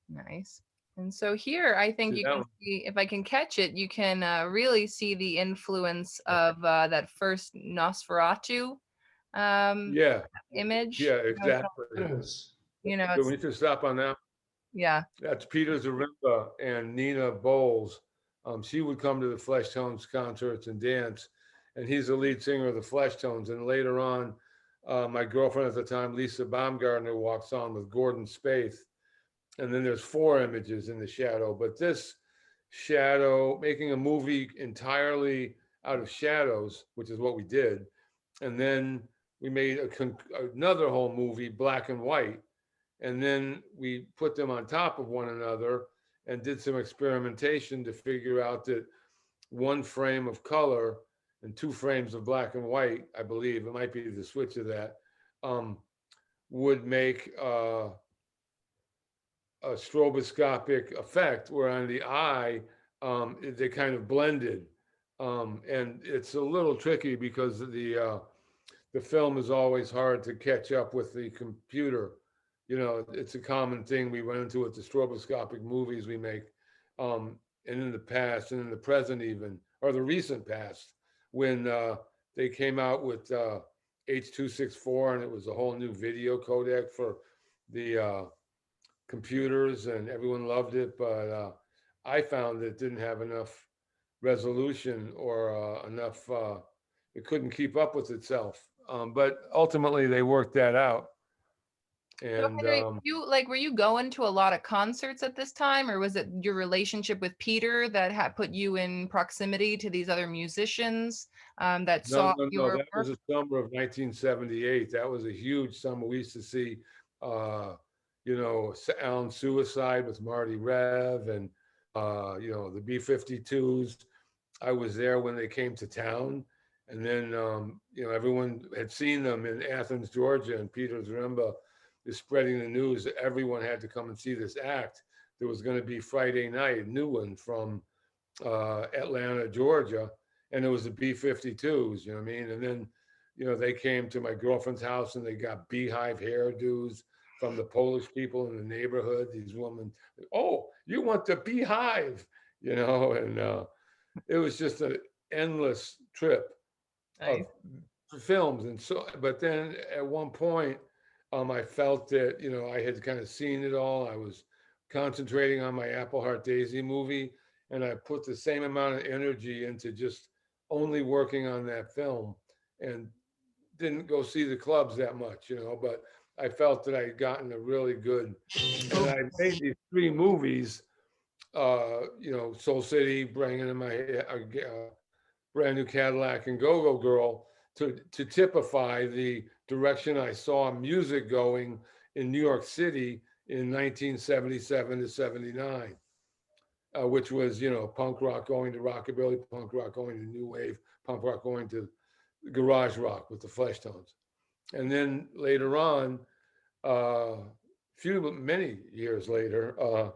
Nice. And so here, I think See you that can one? see, if I can catch it, you can really see the influence of that first Nosferatu Yeah, image. yeah, You know, exactly. Yes. So we need to stop on that. yeah. That's Peter Zaremba and Nina Bowles. She would come to the Flesh Tones concerts and dance, and he's the lead singer of the Flesh Tones. And later on, my girlfriend at the time, Lisa Baumgartner, walks on with Gordon Spaeth. And then there's four images in the shadow. But this shadow, making a movie entirely out of shadows, which is what we did. And then we made another whole movie, black and white. And then we put them on top of one another and did some experimentation to figure out that one frame of color and two frames of black and white, I believe, it might be the switch of that, would make a stroboscopic effect, where on the eye, they kind of blended. And it's a little tricky because the film is always hard to catch up with the computer. It's a common thing we run into with the stroboscopic movies we make, and in the past and in the present even, or the recent past, when they came out with H.264, and it was a whole new video codec for the computers, and everyone loved it, but I found it didn't have enough resolution or enough, it couldn't keep up with itself. But ultimately they worked that out. So And Henry, were you going to a lot of concerts at this time, or was it your relationship with Peter that had put you in proximity to these other musicians that no, saw no, no, your that work? was the summer of 1978. That was a huge summer. We used to see, Alan Suicide with Marty Rev, and, the B-52s. I was there when they came to town. And then, everyone had seen them in Athens, Georgia, and Peter Zaremba is spreading the news that everyone had to come and see this act. There was going to be Friday night, a new one from Atlanta, Georgia, and it was the B-52s, you know what I mean? And then, they came to my girlfriend's house and they got beehive hairdos from the Polish people in the neighborhood. These women, oh, you want the beehive, and it was just an endless trip of Nice. films. And so, but then at one point, I felt that, I had kind of seen it all. I was concentrating on my Apple Heart Daisy movie, and I put the same amount of energy into just only working on that film. And didn't go see the clubs that much, you know, but I felt that I had gotten a really good, and I made these 3 movies, you know, Soul City, bringing in my brand new Cadillac, and Go-Go Girl, to typify the direction I saw music going in New York City in 1977 to 79, which was, you know, punk rock going to rockabilly, punk rock going to new wave, punk rock going to garage rock with the Flesh Tones. And then later on, many years later,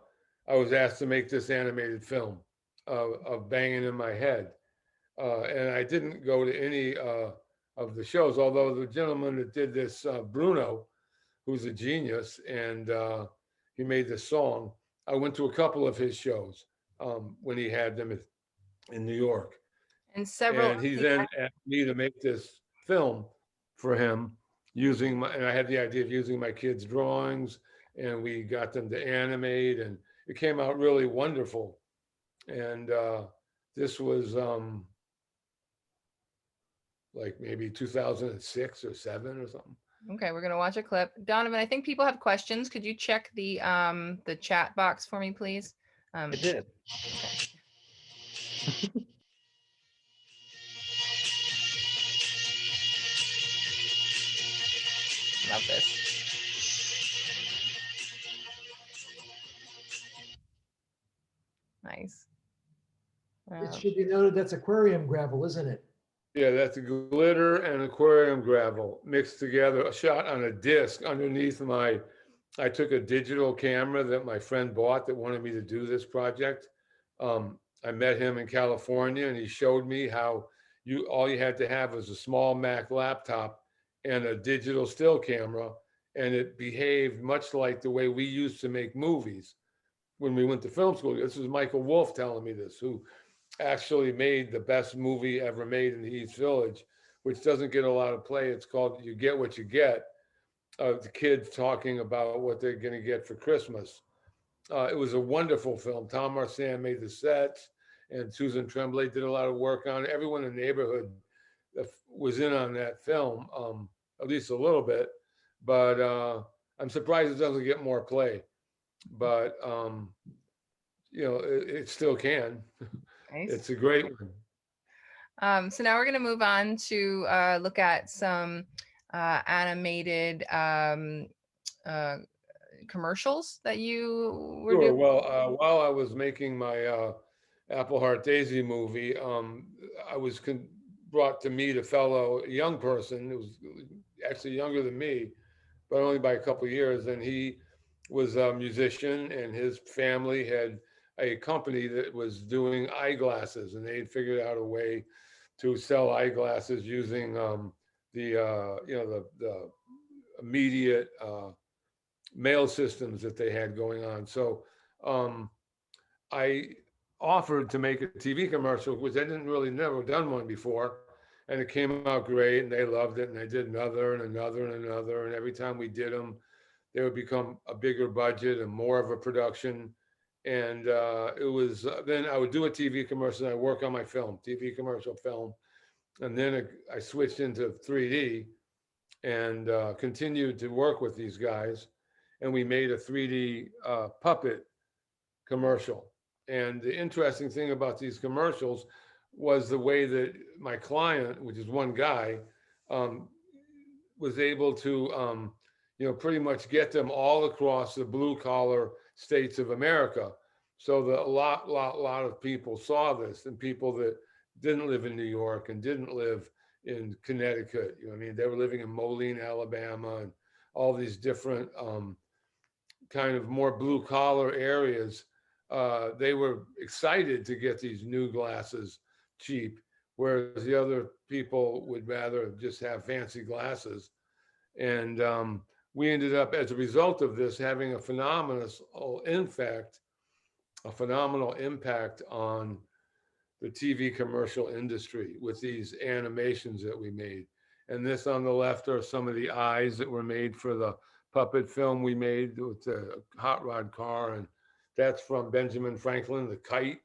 I was asked to make this animated film of Banging in My Head. And I didn't go to any of the shows, although the gentleman that did this, Bruno, who's a genius, and he made this song. I went to a couple of his shows when he had them in New York. And several And he then asked me to make this film for him using and I had the idea of using my kids' drawings, and we got them to animate, and it came out really wonderful. And this was like maybe 2006 or 7 or something. Okay, we're gonna watch a clip. Donovan, I think people have questions. Could you check the chat box for me, please? I did. Love this. Nice. It should be noted that's aquarium gravel, isn't it? Yeah, that's a glitter and aquarium gravel mixed together, a shot on a disc underneath I took a digital camera that my friend bought that wanted me to do this project. I met him in California, and he showed me how all you had to have was a small Mac laptop and a digital still camera, and it behaved much like the way we used to make movies when we went to film school. This was Michael Wolff telling me this, who actually made the best movie ever made in the East Village, which doesn't get a lot of play. It's called You Get What You Get, the kids talking about what they're going to get for Christmas. It was a wonderful film. Tom Marsan made the sets, and Susan Tremblay did a lot of work on it. Everyone in the neighborhood was in on that film, at least a little bit. But I'm surprised it doesn't get more play. But you know, it still can. Nice. It's a great one. So now we're gonna move on to look at some animated commercials that you were Sure. doing. Well, while I was making my Apple Heart Daisy movie, I was brought to meet a young person who was actually younger than me, but only by a couple of years. And he was a musician, and his family had a company that was doing eyeglasses, and they had figured out a way to sell eyeglasses using the immediate mail systems that they had going on. So I offered to make a TV commercial, which I never done one before. And it came out great, and they loved it. And I did another and another and another. And every time we did them, they would become a bigger budget and more of a production. And it was, then I would do a TV commercial, and I work on my TV commercial film. And then I switched into 3D and continued to work with these guys. And we made a 3D puppet commercial. And the interesting thing about these commercials was the way that my client, which is one guy, was able to, pretty much get them all across the blue collar states of America. So that a lot of people saw this, and people that didn't live in New York and didn't live in Connecticut. You know what I mean? They were living in Moline, Alabama, and all these different kind of more blue collar areas. They were excited to get these new glasses cheap, whereas the other people would rather just have fancy glasses. And we ended up, as a result of this, having a phenomenal impact on the TV commercial industry with these animations that we made. And this on the left are some of the eyes that were made for the puppet film we made with the hot rod car. And that's from Benjamin Franklin, the kite,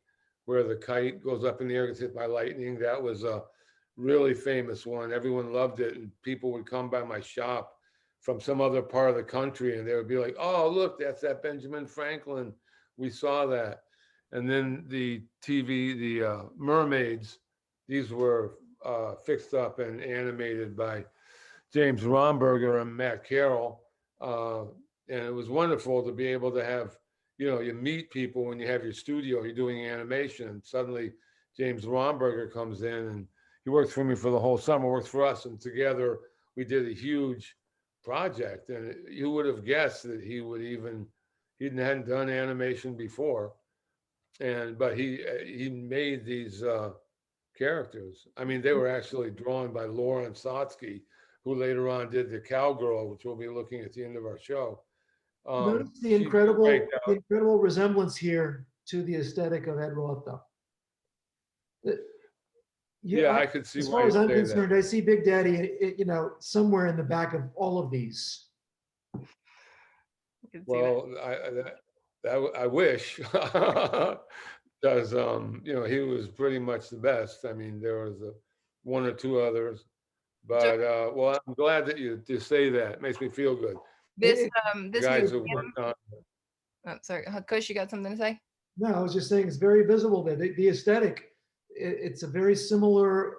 where the kite goes up in the air, gets hit by lightning. That was really famous one. Everyone loved it, and people would come by my shop from some other part of the country, and they would be like, "Oh, look, that's that Benjamin Franklin. We saw that." And then the TV, the mermaids, these were fixed up and animated by James Romberger and Matt Carroll. And it was wonderful to be able to have, you meet people when you have your studio, you're doing animation, and suddenly James Romberger comes in, and he worked for me for the whole summer, worked for us, and together we did a huge project. And you would have guessed that he hadn't done animation before, but he made these characters. I mean, they were actually drawn by Lauren Sotsky, who later on did the Cowgirl, which we'll be looking at the end of our show. Notice the She break out. incredible resemblance here to the aesthetic of Ed Roth, though. Yeah, I could see as why far as you I'm say concerned, that. I see Big Daddy, somewhere in the back of all of these. You can see that. Well, I wish, because he was pretty much the best. I mean, there was one or two others, but well, I'm glad that you say that. It makes me feel good. This The this guys who museum. worked on it. Oh, sorry, Kush, you got something to say? No, I was just saying it's very visible that the aesthetic, it's a very similar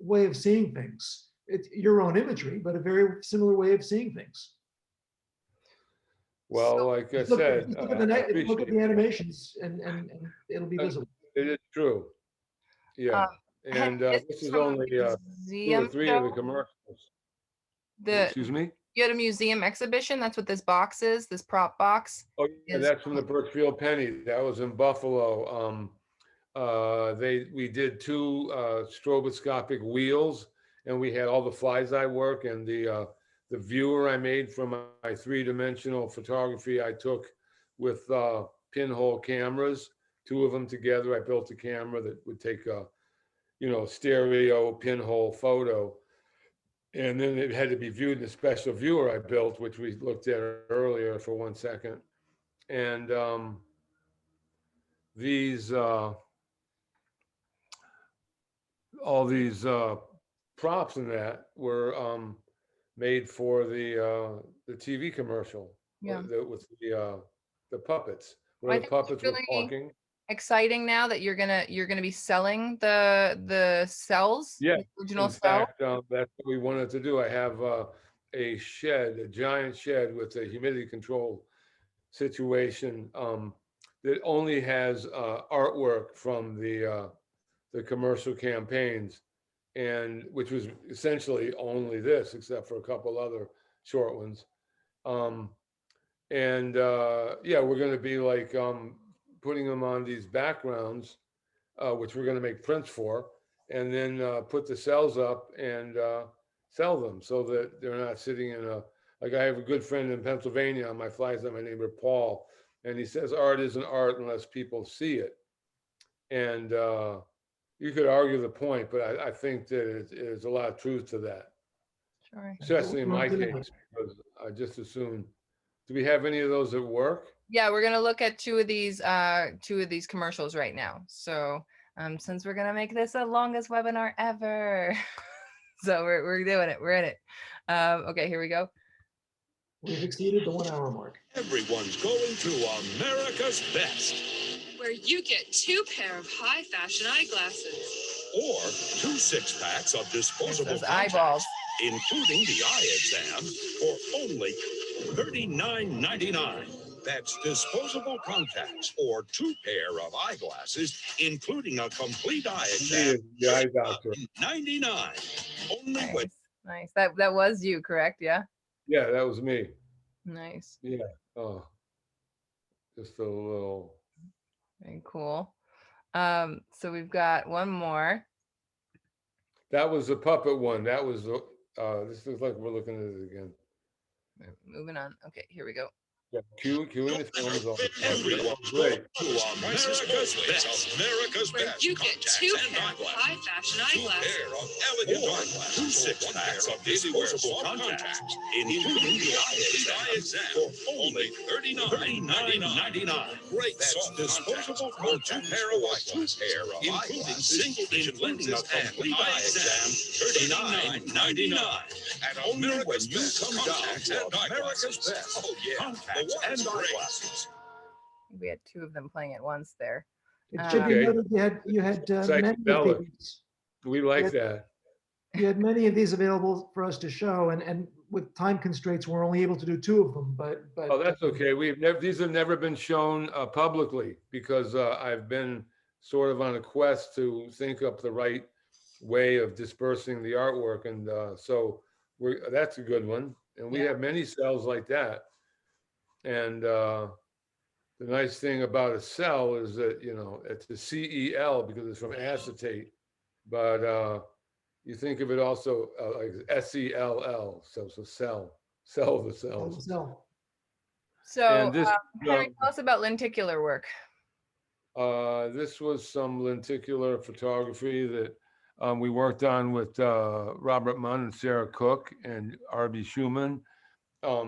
way of seeing things. It's your own imagery, but a very similar way of seeing things. Well, like I said, Look I at the appreciate animations and it'll be visible. it. It is true. Yeah, and This this is is from a only 2 or museum 3 of the show? commercials. The Excuse me? You had a museum exhibition. That's what this box is. This prop box. Oh, yeah, is that's from the Birchfield Penny. That was in Buffalo. We did 2 stroboscopic wheels, and we had all the fly's eye work, and the viewer I made from my 3-dimensional photography I took with pinhole cameras, 2 of them together. I built a camera that would take a stereo pinhole photo, and then it had to be viewed in a special viewer I built, which we looked at earlier for 1 second. And these all these props and that were made for the TV commercial. Yeah. With the puppets, I where the think it's puppets were really talking. exciting now that you're gonna be selling the cells. Yeah, the original in cell. fact, that's what we wanted to do. I have a shed, a giant shed with a humidity control situation that only has artwork from the commercial campaigns, and which was essentially only this, except for a couple other short ones. Yeah, we're going to be like putting them on these backgrounds, which we're going to make prints for, and then put the cells up and sell them so that they're not sitting in like I have a good friend in Pennsylvania on my flights, my neighbor Paul, and he says art isn't art unless people see it. And you could argue the point, but I think that there's a lot of truth to that, Sure. especially in my case, because I just assume. Do we have any of those at work? Yeah, we're gonna look at two of these commercials right now. So since we're gonna make this the longest webinar ever, so we're doing it. We're in it. Okay, here we go. We've exceeded the 1 hour mark. Everyone's going to America's Best. Where you get 2 pair of high fashion eyeglasses. Or 2 6-packs of disposable Those contacts, eyeballs. including the eye exam, for only $39.99. That's disposable contacts or 2 pair of eyeglasses, including a complete eye exam. The eye doctor. $99. Only when Nice. That was you, correct? Yeah. Yeah, that was me. Nice. Yeah. Oh, just a little. Very cool. So we've got one more. That was the puppet one. That was this looks like we're looking at it again. Moving on. Okay, here we go. Yeah, queuing the films all the time. Everyone, Oh, great. to America's Best. America's Where Best. you get Contacts two and pair of eyeglasses. high fashion Two eyeglasses. pair of elegant eyeglasses. 6 packs of disposable contacts, including the eye exam, for only $39.99. Great soft disposable for 2 pair of eyeglasses, including single vision lenses and eye exam, $39.99. And only when you come down to America's Best. Oh yeah, contacts and eyeglasses. We had two of them playing at once there. It should be Okay. noted you had many of Psychedelic. these. We like Yes. that. You had many of these available for us to show, and with time constraints, we're only able to do 2 of them. But Oh, that's okay. These have never been shown publicly because I've been sort of on a quest to think up the right way of dispersing the artwork, and so that's a good one. And we Yeah. have many cells like that. And the nice thing about a cell is that it's a CEL because it's from acetate, but you think of it also like SELL, so cell of the cells. So, And this, Henry, tell us about lenticular work. this was some lenticular photography that we worked on with Robert Munn and Sarah Cook and R.B. Schumann.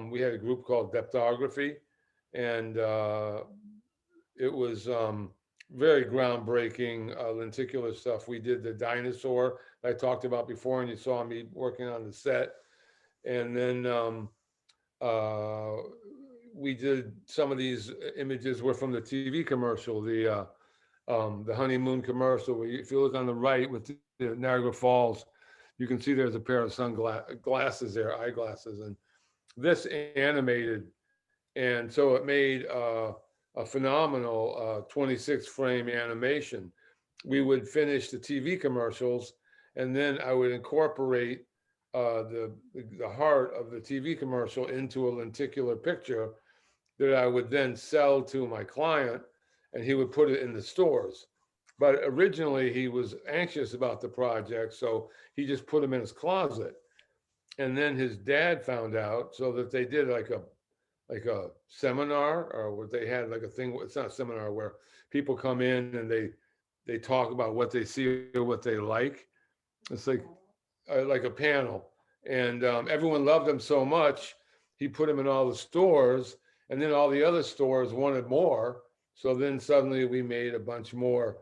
We had a group called Depthography, and it was very groundbreaking lenticular stuff. We did the dinosaur I talked about before, and you saw me working on the set. And then we did some of these images were from the TV commercial, the honeymoon commercial. Where if you look on the right with the Niagara Falls, you can see there's a pair of sunglasses there, eyeglasses, and this animated, and so it made a phenomenal 26 frame animation. We would finish the TV commercials, and then I would incorporate the heart of the TV commercial into a lenticular picture that I would then sell to my client, and he would put it in the stores. But originally he was anxious about the project, so he just put them in his closet. And then his dad found out, so that they did like a seminar, or what they had like a thing. It's not a seminar where people come in and they talk about what they see or what they like. It's like a panel, and everyone loved him so much, he put him in all the stores, and then all the other stores wanted more. So then suddenly we made a bunch more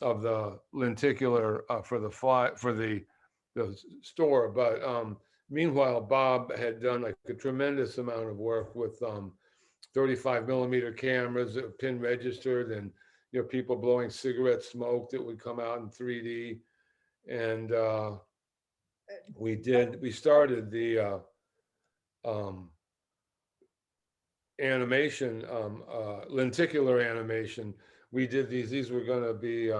of the lenticular for the store. But meanwhile, Bob had done like a tremendous amount of work with 35 millimeter cameras that were pin registered, and people blowing cigarette smoke that would come out in 3D. And we started the animation, lenticular animation. We did these were going to be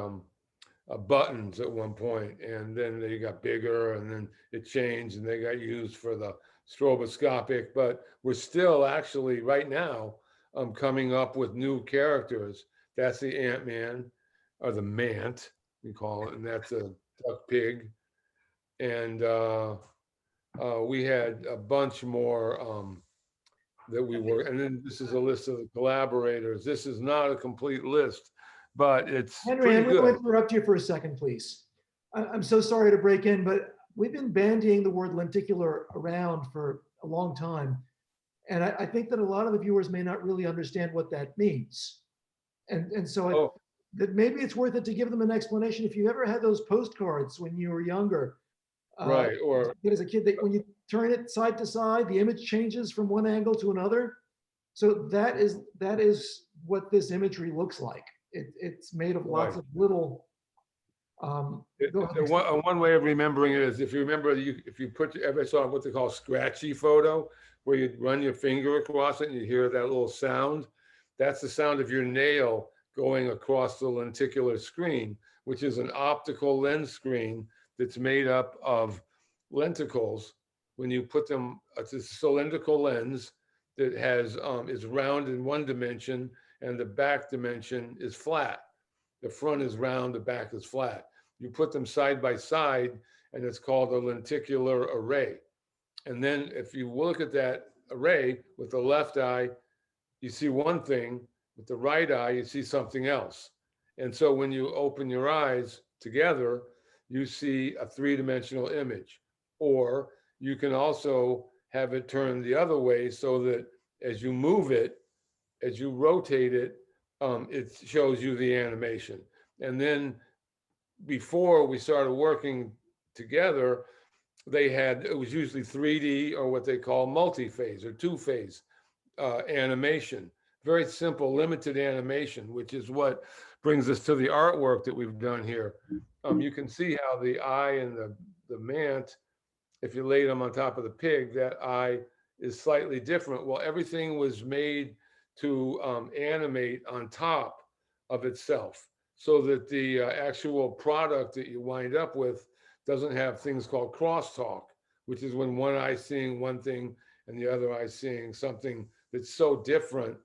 buttons at one point, and then they got bigger, and then it changed, and they got used for the stroboscopic. But we're still actually right now coming up with new characters. That's the Ant-Man, or the Mant, we call it, and that's a duck pig. And we had a bunch more that we were, and then this is a list of the collaborators. This is not a complete list, but it's Henry, pretty I'm going to good. interrupt you for a second, please. I'm so sorry to break in, but we've been bandying the word lenticular around for a long time. And I think that a lot of the viewers may not really understand what that means. And so that maybe it's worth it to give them an explanation. If you ever had those postcards when you were younger, Right, or as a kid, that when you turn it side to side, the image changes from one angle to another. So that is what this imagery looks like. It's made of lots of little. one way of remembering it is, if you remember, if you ever saw what they call scratchy photo, where you run your finger across it and you hear that little sound. That's the sound of your nail going across the lenticular screen, which is an optical lens screen that's made up of lenticles. When you put them, it's a cylindrical lens that has is round in one dimension, and the back dimension is flat. The front is round, the back is flat. You put them side by side, and it's called a lenticular array. And then if you look at that array with the left eye you see one thing, with the right eye, you see something else. And so when you open your eyes together, you see a three-dimensional image. Or you can also have it turned the other way so that as you move it, as you rotate it, it shows you the animation. And then before we started working together, it was usually 3D or what they call multi-phase or two-phase animation. Very simple, limited animation, which is what brings us to the artwork that we've done here. You can see how the eye and the mant, if you laid them on top of the pig, that eye is slightly different. Well, everything was made to animate on top of itself so that the actual product that you wind up with doesn't have things called crosstalk, which is when one eye seeing one thing and the other eye seeing something that's so different,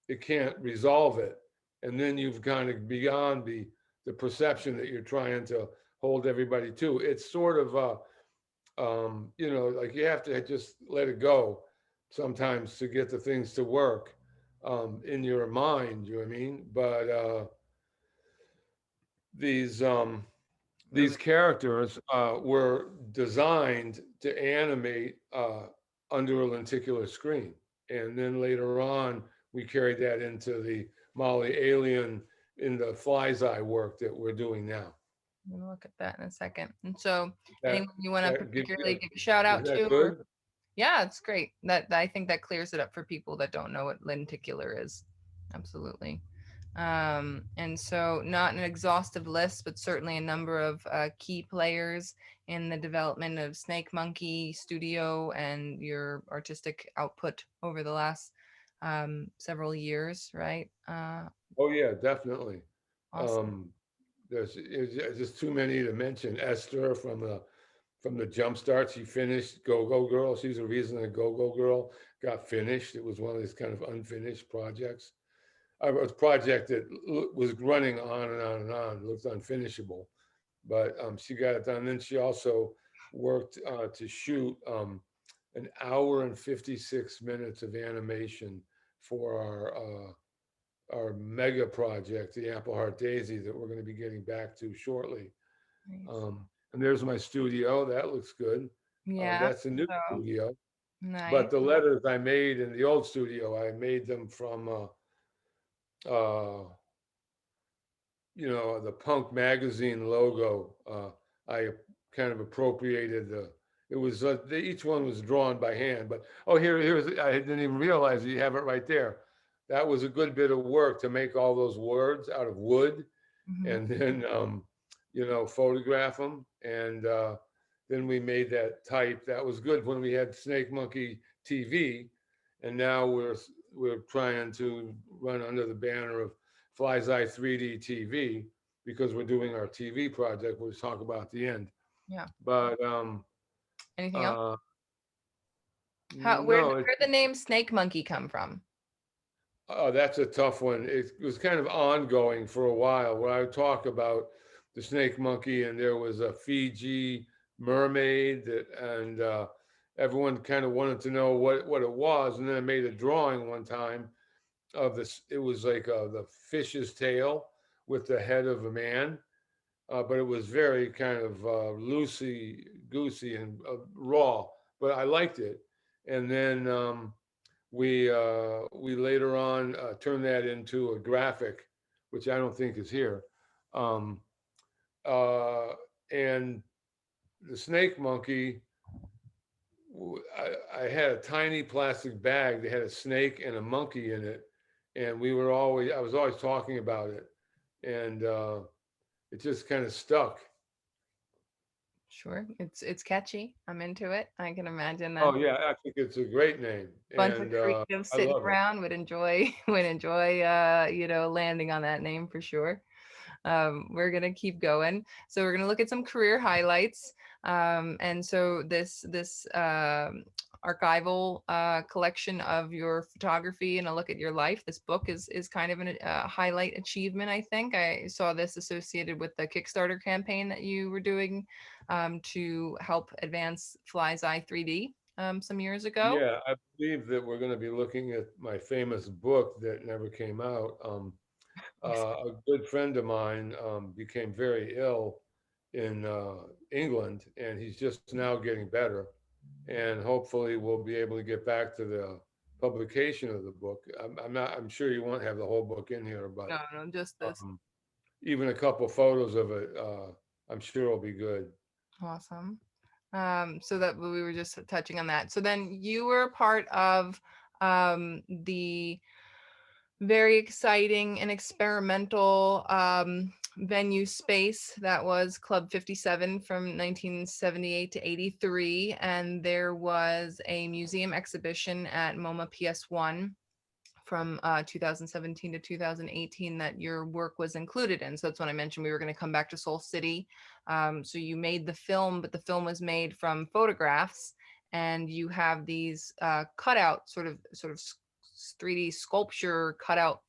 it can't resolve it. And then you've kind of beyond the perception that you're trying to hold everybody to. It's sort of, like you have to just let it go sometimes to get the things to work in your mind, you know what I mean? But these characters were designed to animate under a lenticular screen. And then later on, we carried that into the Molly Alien in the Fly's Eye work that we're doing now. I'm gonna look at that in a second. And so That, anyone you want to that gives you particularly give a shout out is that to? good? Yeah, it's great. I think that clears it up for people that don't know what lenticular is. Absolutely. And so not an exhaustive list, but certainly a number of key players in the development of Snake Monkey Studio and your artistic output over the last several years, right? Oh yeah, definitely. Awesome. There's just too many to mention. Esther from the Jump Start, she finished Go Go Girl. She's the reason that Go Go Girl got finished. It was one of these kind of unfinished projects. A project that was running on and on and on, looked unfinishable, but she got it done. Then she also worked to shoot an hour and 56 minutes of animation for our mega project, the Apple Heart Daisy, that we're going to be getting back to shortly. Nice. And there's my studio. That looks good. Yeah. That's a new So studio. nice. But the letters I made in the old studio, I made them from, the Punk magazine logo. I kind of appropriated it was, each one was drawn by hand, but, oh, here's, I didn't even realize that you have it right there. That was a good bit of work to make all those words out of wood Mhm. and then, photograph them. And then we made that type. That was good when we had Snake Monkey TV. And now we're trying to run under the banner of Fly's Eye 3D TV because we're doing our TV project, we'll talk about at the end. Yeah. But Anything else? no, Where'd the name Snake Monkey come from? oh, that's a tough one. It was kind of ongoing for a while where I would talk about the snake monkey, and there was a Fiji mermaid and everyone kind of wanted to know what it was. And then I made a drawing one time of this. It was like the fish's tail with the head of a man, but it was very kind of loosey goosey and raw. But I liked it. And then we later on turned that into a graphic, which I don't think is here. Um, and the snake monkey, I had a tiny plastic bag that had a snake and a monkey in it, and I was always talking about it, and it just kind of stuck. Sure, it's catchy. I'm into it. I can imagine that. Oh yeah, I think it's a great name, Bunch of and creatives I sitting love it. around would enjoy landing on that name for sure. We're gonna keep going. So we're gonna look at some career highlights. And so this archival collection of your photography and a look at your life. This book is kind of a highlight achievement. I think I saw this associated with the Kickstarter campaign that you were doing to help advance Fly's Eye 3D. some years ago. Yeah, I believe that we're going to be looking at my famous book that never came out. A good friend of mine became very ill in England, and he's just now getting better. And hopefully, we'll be able to get back to the publication of the book. I'm not. I'm sure you won't have the whole book in here, but No, no, just this. even a couple photos of it, I'm sure will be good. Awesome. So that we were just touching on that. So then you were a part of the very exciting and experimental venue space that was Club 57 from 1978 to 83. And there was a museum exhibition at MoMA PS1 from 2017 to 2018 that your work was included in. So that's when I mentioned we were going to come back to Soul City. So you made the film, but the film was made from photographs, and you have these cutout sort of 3D sculpture cutout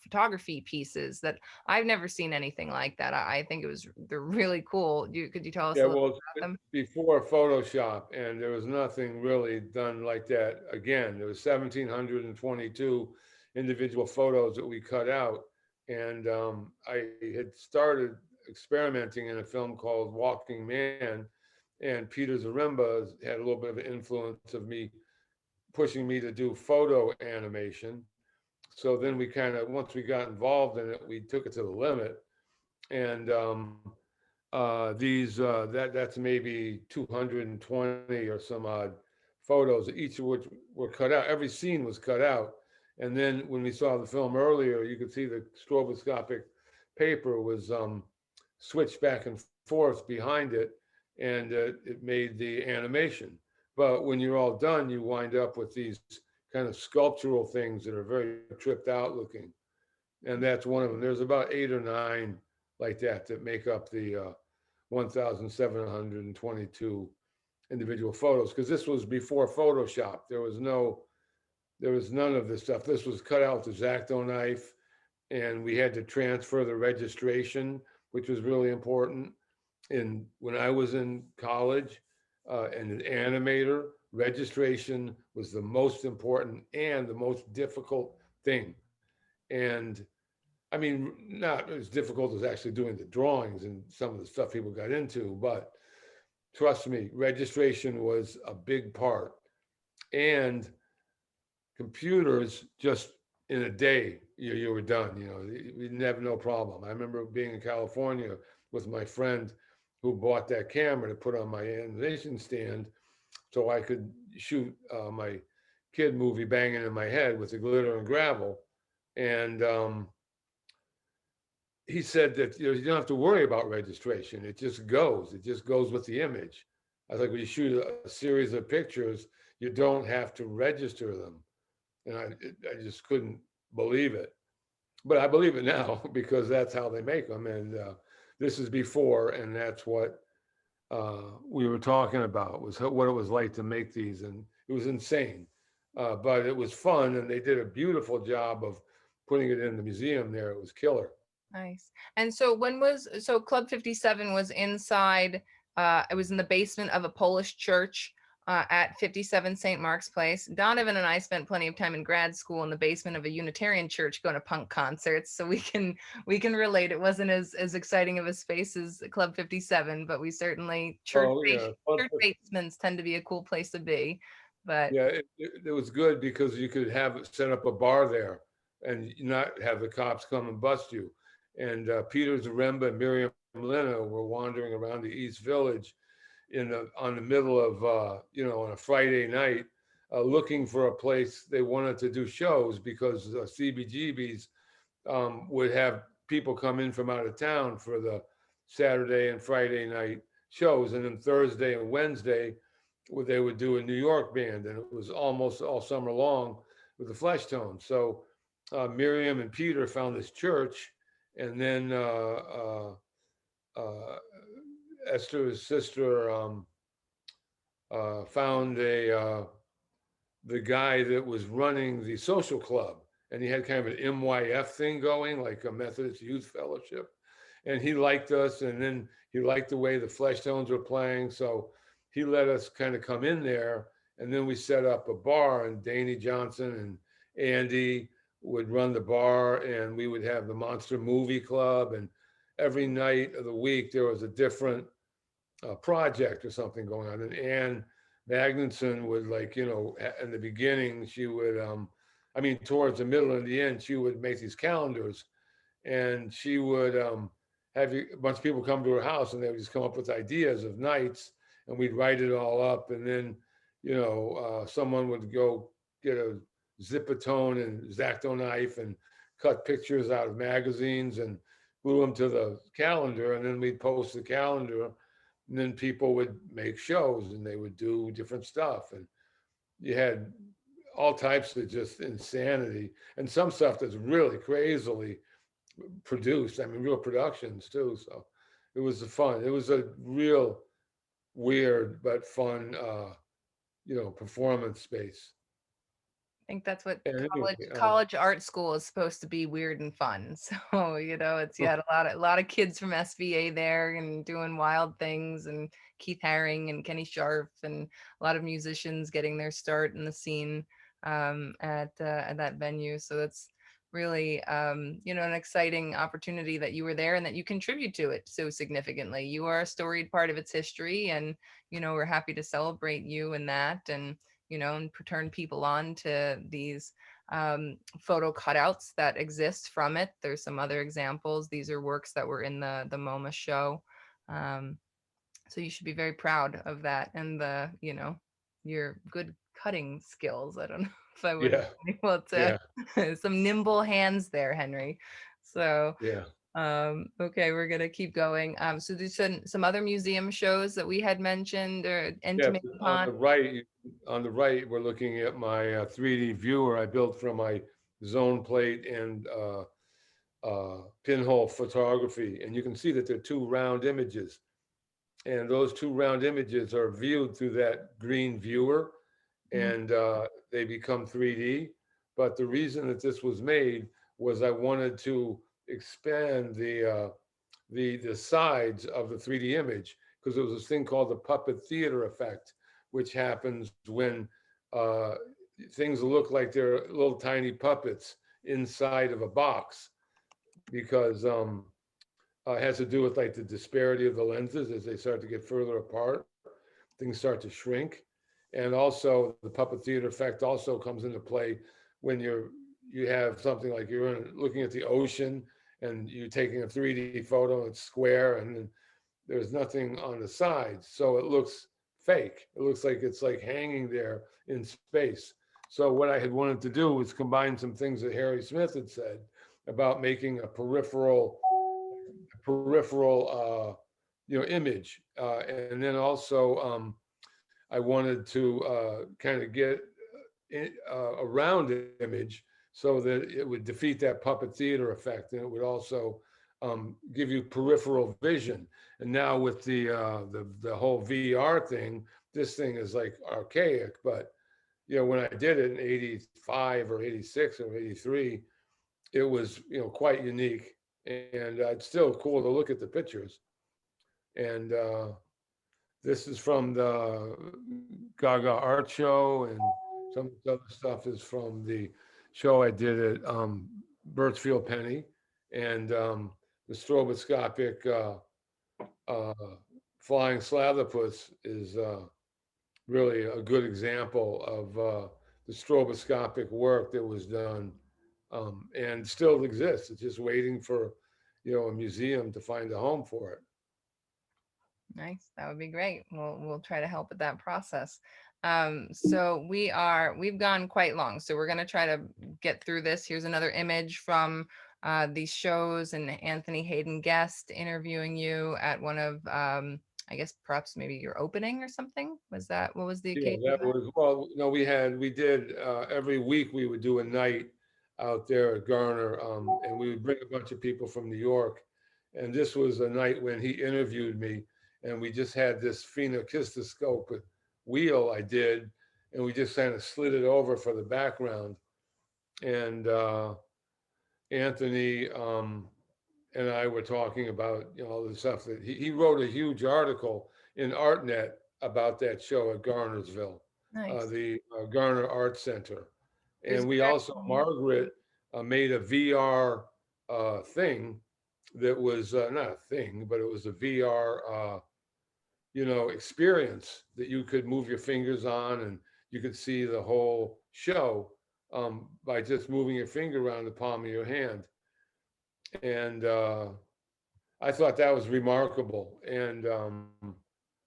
photography pieces that I've never seen anything like that. I think they're really cool. Could you tell us Yeah, a little well, about them? before Photoshop, and there was nothing really done like that again. There was 1,722 individual photos that we cut out, and I had started experimenting in a film called Walking Man, and Peter Zaremba had a little bit of an influence of me, pushing me to do photo animation. So then we kind of, once we got involved in it, we took it to the limit, and that's maybe 220 or some odd photos, each of which were cut out. Every scene was cut out, and then when we saw the film earlier, you could see the stroboscopic paper was switched back and forth behind it, and it made the animation. But when you're all done, you wind up with these kind of sculptural things that are very tripped out looking, and that's one of them. There's about 8 or 9 like that make up the 1,722 individual photos, because this was before Photoshop. There was none of this stuff. This was cut out with the X-Acto knife, and we had to transfer the registration, which was really important. And when I was in college, and an animator, registration was the most important and the most difficult thing. And I mean, not as difficult as actually doing the drawings and some of the stuff people got into, but trust me, registration was a big part. And computers, just in a day, you were done. We didn't have no problem. I remember being in California with my friend who bought that camera to put on my animation stand so I could shoot my kid movie Banging in My Head with the glitter and gravel. And he said that you don't have to worry about registration. It just goes. It just goes with the image. I was like, when you shoot a series of pictures, you don't have to register them. And I just couldn't believe it. But I believe it now because that's how they make them. And this is before, and that's what we were talking about, was what it was like to make these. And it was insane. But it was fun, and they did a beautiful job of putting it in the museum there. It was killer. Nice. And so Club 57 was inside, it was in the basement of a Polish church at 57 St. Mark's Place. Donovan and I spent plenty of time in grad school in the basement of a Unitarian church going to punk concerts. So we can relate. It wasn't as exciting of a space as Club 57, but we certainly church basements tend to be a cool place to be. But yeah, it was good because you could set up a bar there and not have the cops come and bust you. And Peter Zaremba and Miriam Lena were wandering around the East Village on the middle of on a Friday night, looking for a place they wanted to do shows, because CBGB's would have people come in from out of town for the Saturday and Friday night shows, and then Thursday and Wednesday they would do a New York band, and it was almost all summer long with the Flesh Tones. So Miriam and Peter found this church. And then Esther's sister found the guy that was running the social club, and he had kind of an MYF thing going, like a Methodist Youth Fellowship. And he liked us, and then he liked the way the Flesh Tones were playing, so he let us kind of come in there And then we set up a bar, and Danny Johnson and Andy would run the bar, and we would have the Monster Movie Club. And every night of the week, there was a different project or something going on. And Anne Magnuson would, like, in the beginning, she would, I mean, towards the middle and the end, she would make these calendars, and she would have a bunch of people come to her house, and they would just come up with ideas of nights, and we'd write it all up. And then, someone would go get a Zipatone and X-Acto knife and cut pictures out of magazines and glue them to the calendar, and then we'd post the calendar, and then people would make shows and they would do different stuff. And you had all types of just insanity, and some stuff that's really crazily produced. I mean, real productions too. So it was fun. It was a real weird but fun, performance space. I think that's what And college anyway, college art school is supposed to be, weird and fun. So, it's, you had a lot of kids from SVA there and doing wild things, and Keith Haring and Kenny Scharf, and a lot of musicians getting their start in the scene at that venue. So that's really an exciting opportunity that you were there and that you contribute to it so significantly. You are a storied part of its history, and we're happy to celebrate you in that, and and turn people on to these photo cutouts that exist from it. There's some other examples. These are works that were in the MoMA show. So you should be very proud of that, and your good cutting skills. I don't know if I would have yeah, been able to, yeah, some nimble hands there, Henry. So yeah. okay, we're gonna keep going. So there's some other museum shows that we had mentioned or Yeah, intimated on upon. the right, we're looking at my 3D viewer I built from my zone plate and pinhole photography, and you can see that they're two round images, and those two round images are viewed through that green viewer, Mhm. and they become 3D. But the reason that this was made was I wanted to expand the sides of the 3D image, because there was this thing called the puppet theater effect, which happens when uh, things look like they're little tiny puppets inside of a box, because it has to do with, like, the disparity of the lenses as they start to get further apart, things start to shrink. And also the puppet theater effect also comes into play when you have something like looking at the ocean, and you're taking a 3D photo, it's square, and then there's nothing on the sides, so it looks fake. It looks like it's like hanging there in space. So what I had wanted to do was combine some things that Harry Smith had said about making a peripheral image, and then also I wanted to kind of get a round image so that it would defeat that puppet theater effect, and it would also give you peripheral vision. And now with the whole VR thing, this thing is like archaic. But when I did it in '85 or '86 or '83, it was quite unique, and it's still cool to look at the pictures. And this is from the Gaga Art Show, and some of the other stuff is from the show I did at Birchfield Penny, and the stroboscopic uh, flying slathopus is really a good example of the stroboscopic work that was done, and still exists. It's just waiting for a museum to find a home for it. Nice. That would be great. We'll try to help with that process. So we've gone quite long, so we're gonna try to get through this. Here's another image from these shows, and Anthony Hayden Guest interviewing you at one of I guess perhaps maybe your opening or something. What was the Yeah, occasion that of that? was, well, no, we did, every week we would do a night out there at Garner, and we would bring a bunch of people from New York. And this was a night when he interviewed me, and we just had this phenokistoscope wheel I did, and we just kind of slid it over for the background. And Anthony and I were talking about, all the stuff that he wrote a huge article in ArtNet about that show at Garnersville. Nice. the Garner Art Center. There's And we very- also, Margaret made a VR thing that was not a thing, but it was a VR, experience that you could move your fingers on, and you could see the whole show by just moving your finger around the palm of your hand. And I thought that was remarkable. And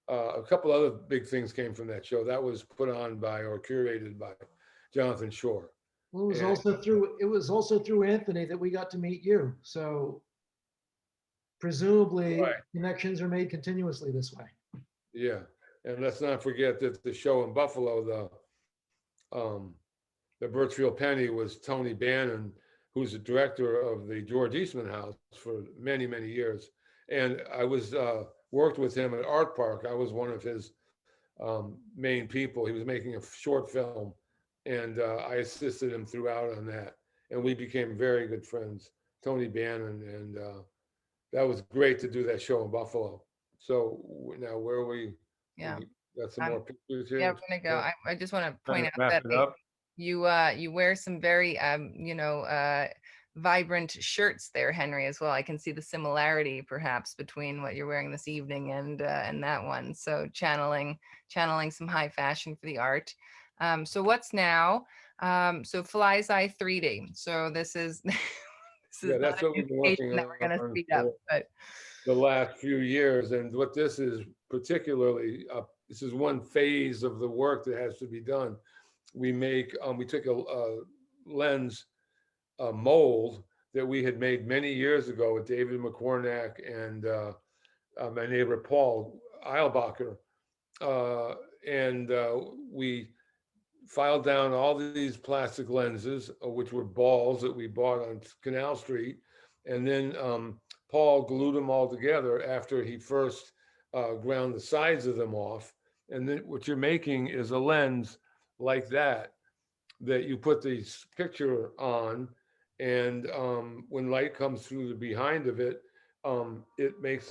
a couple other big things came from that show. That was put on by or curated by Jonathan Shore. Well, it was And- also through Anthony that we got to meet you. So presumably Right. connections are made continuously this way. Yeah, and let's not forget that the show in Buffalo, the Birchfield Penny, was Tony Bannon, who's the director of the George Eastman House for many, many years. And I was worked with him at Art Park. I was one of his main people. He was making a short film, and I assisted him throughout on that. And we became very good friends, Tony Bannon, and that was great to do that show in Buffalo. So now where are we? Yeah. We got some Um, more pictures here. Yeah, we're gonna go. I just want to Trying point to out wrap that it up. you wear some very vibrant shirts there, Henry, as well. I can see the similarity perhaps between what you're wearing this evening and that one. So channeling some high fashion for the art. So what's now? So Fly's Eye 3D. So this is this Yeah, is that's not what a we've been new working station that we're gonna on speed up, for but the last few years. And what this is particularly, this is one phase of the work that has to be done. We took a lens mold that we had made many years ago with David McCornack and my neighbor Paul Eilbacher. And we filed down all these plastic lenses, which were balls that we bought on Canal Street. And then Paul glued them all together after he first ground the sides of them off. And then what you're making is a lens like that you put the picture on, and when light comes through the behind of it, it makes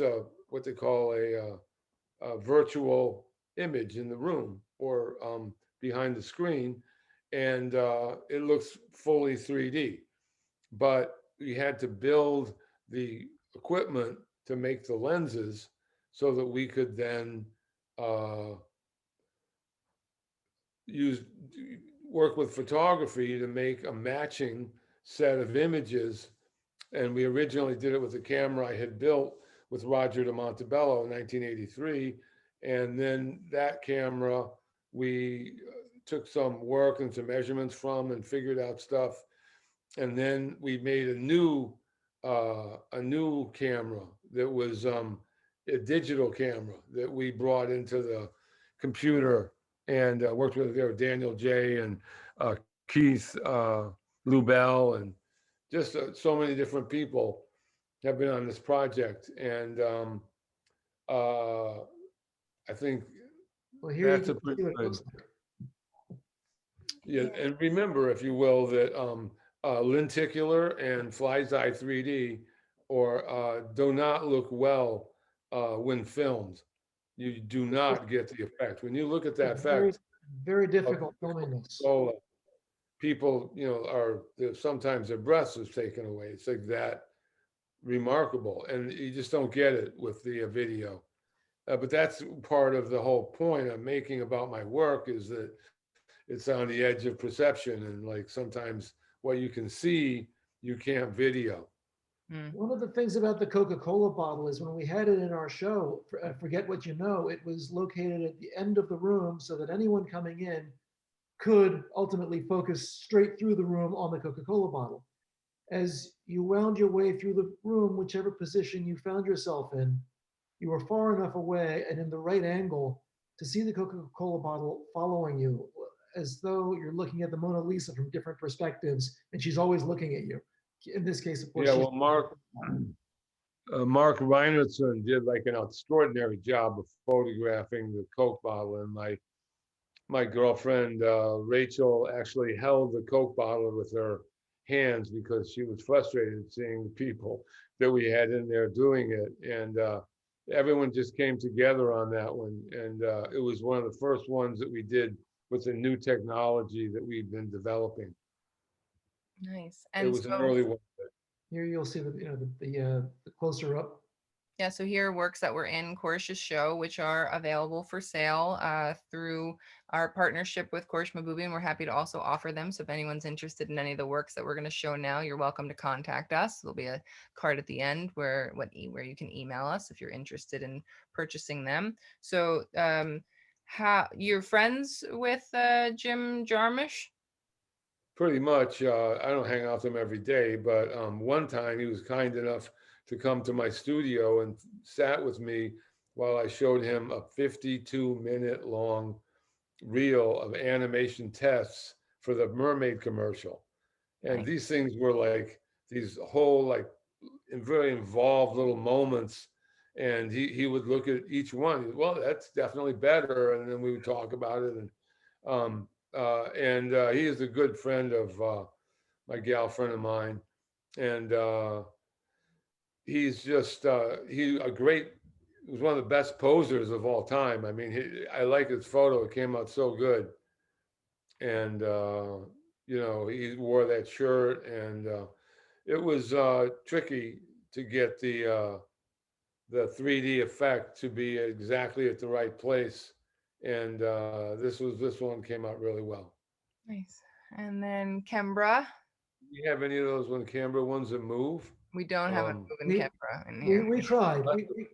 what they call a virtual image in the room or behind the screen, and it looks fully 3D. But we had to build the equipment to make the lenses so that we could then work with photography to make a matching set of images. And we originally did it with a camera I had built with Roger de Montebello in 1983. And then that camera, we took some work and some measurements from and figured out stuff. And then we made a new camera that was a digital camera that we brought into the computer and worked with there Daniel J. and Keith Lubell, and just so many different people have been on this project. And I think Well, here you that's a can pretty see what it good. looks like. Yeah, and remember, if you will, that Lenticular and Fly's Eye 3D do not look well when filmed. You do not get the effect. When you look at that It's very, effect, very difficult filming this. so people, sometimes their breath is taken away. It's like that remarkable, and you just don't get it with the video. But that's part of the whole point I'm making about my work, is that it's on the edge of perception, and like sometimes what you can see, you can't video. One of the things about the Coca-Cola bottle is when we had it in our show, Forget What You Know, it was located at the end of the room so that anyone coming in could ultimately focus straight through the room on the Coca-Cola bottle. As you wound your way through the room, whichever position you found yourself in, you were far enough away and in the right angle to see the Coca-Cola bottle following you, as though you're looking at the Mona Lisa from different perspectives, and she's always looking at you. In this case, of course, Yeah, well, Mark Reinertson did like an extraordinary job of photographing the Coke bottle, and my girlfriend Rachel actually held the Coke bottle with her hands because she was frustrated seeing the people that we had in there doing it, and everyone just came together on that one, and it was one of the first ones that we did with the new technology that we've been developing. Nice. It And was an so, early one. Here you'll see the closer up. yeah, so here are works that were in Kourosh's show, which are available for sale through our partnership with Kourosh Mahboubian. We're happy to also offer them. So if anyone's interested in any of the works that we're going to show now, you're welcome to contact us. There'll be a card at the end where you can email us if you're interested in purchasing them. So how you're friends with Jim Jarmusch? Pretty much. I don't hang out with him every day, but one time he was kind enough to come to my studio and sat with me while I showed him a 52-minute long reel of animation tests for the mermaid commercial. And Nice. these things were like these whole like very involved little moments. And he would look at each one. Well, that's definitely better. And then we would talk about it. And he is a good friend of my gal friend of mine. And he's just he was one of the best posers of all time. I mean, I like his photo. It came out so good. And you know, he wore that shirt, and it was tricky to get the 3D effect to be exactly at the right place. And this one came out really well. Nice. And then Kembra. Do you have any of those camera ones that move? We don't have a Um, moving we- Kembra in here. We tried.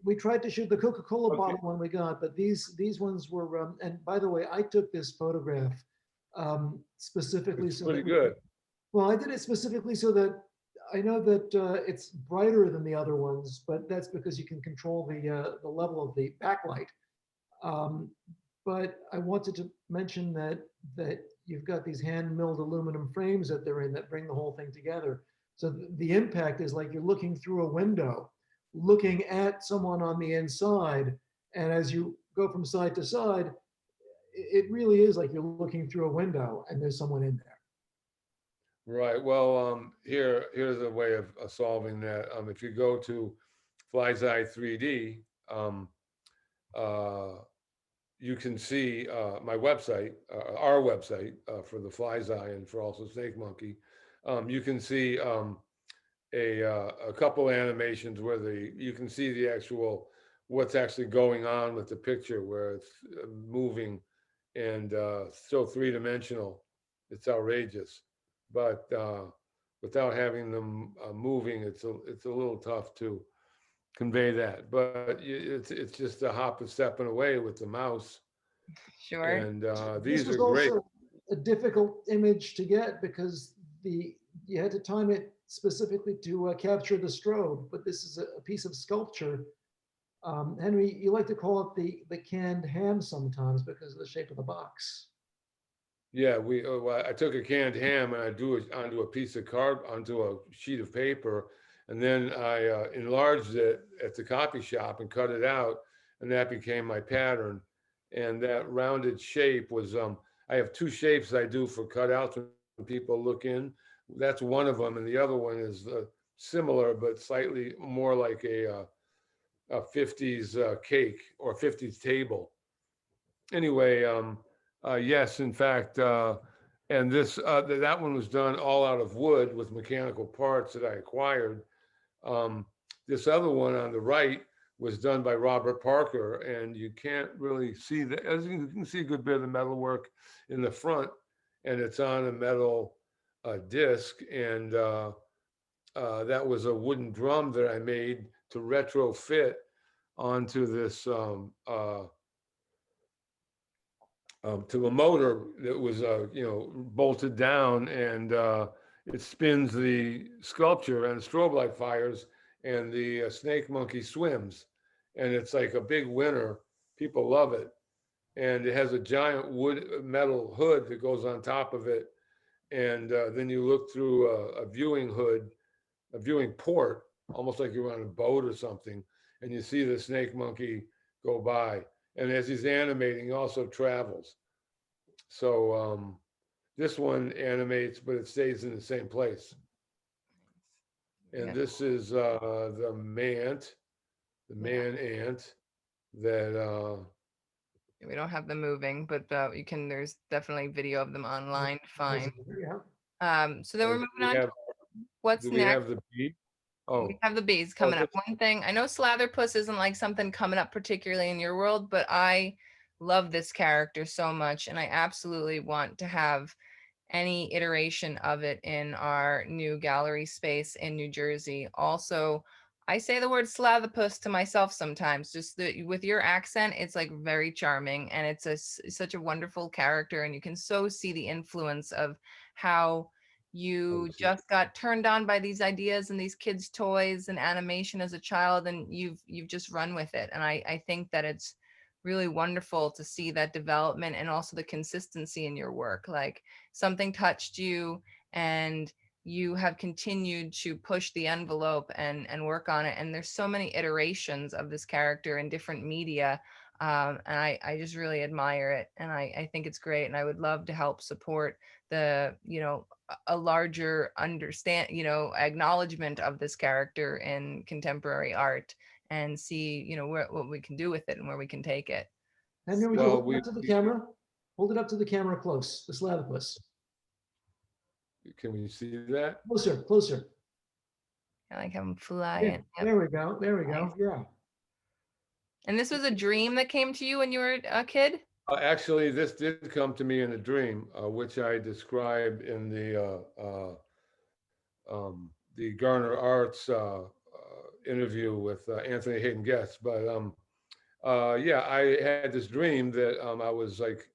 We tried to shoot the Coca-Cola Okay. bottle one we got, but these ones were. And by the way, I took this photograph specifically It's so pretty that good. well, I did it specifically so that I know that it's brighter than the other ones, but that's because you can control the level of the backlight. Um, but I wanted to mention that you've got these hand-milled aluminum frames that they're in that bring the whole thing together. So the impact is like you're looking through a window, looking at someone on the inside, and as you go from side to side, it really is like you're looking through a window and there's someone in there. Right. Well, here's a way of solving that. If you go to Fly's Eye 3D, uh, you can see my website, our website for the Fly's Eye and for also Snake Monkey. You can see a couple animations where you can see the actual what's actually going on with the picture, where it's moving and so three-dimensional. It's outrageous, but without having them moving, it's a little tough to convey that. But it's just a hop and stepping away with the mouse. Sure. And This these was are great. also a difficult image to get because you had to time it specifically to capture the strobe, but this is a piece of sculpture. Henry, you like to call it the canned ham sometimes because of the shape of the box. Yeah, I took a canned ham and I drew it onto a piece of onto a sheet of paper, and then I enlarged it at the copy shop and cut it out, and that became my pattern. And that rounded shape was I have two shapes I do for cutouts when people look in. That's one of them, and the other one is similar but slightly more like a 50s cake or 50s table. Anyway, yes, in fact, and that one was done all out of wood with mechanical parts that I acquired. This other one on the right was done by Robert Parker, and you can't really see that. As you can see a good bit of the metalwork in the front, and it's on a metal disc, and that was a wooden drum that I made to retrofit onto this to a motor that was bolted down, and it spins the sculpture and the strobe light fires, and the snake monkey swims, and it's like a big winner. People love it, and it has a giant metal hood that goes on top of it, and then you look through a viewing port, almost like you're on a boat or something, and you see the snake monkey go by. And as he's animating, he also travels. So this one animates, but it stays in the same place. And Yeah. this is the man ant that We don't have them moving, but you can, there's definitely video of them online to find. Yeah. So then we're Do moving on to what's we next. have the beat? We Oh, have the bees well, coming up. One thing, I know Slatherpuss isn't like something coming up particularly in your world, but I love this character so much, and I absolutely want to have any iteration of it in our new gallery space in New Jersey. Also, I say the word Slathopus to myself sometimes, just with your accent, it's like very charming, and it's such a wonderful character, and you can so see the influence of how you just got turned on by these ideas and these kids' toys and animation as a child, and you've just run with it. And I think that it's really wonderful to see that development and also the consistency in your work. Like something touched you and you have continued to push the envelope and work on it. And there's so many iterations of this character in different media. And I just really admire it. And I think it's great. And I would love to help support the, a larger acknowledgement of this character in contemporary art, and see, what we can do with it and where we can take it. Henry, would you Well, hold it up to the camera? Hold it up to the camera close, the Slathopus. can we see that? Closer, closer. I like him Yeah, flying. Yep. there we go, there we go, Nice. yeah. And this was a dream that came to you when you were a kid? Actually, this did come to me in a dream, which I described in the Garner Arts interview with Anthony Hayden Guest. But yeah, I had this dream that I was like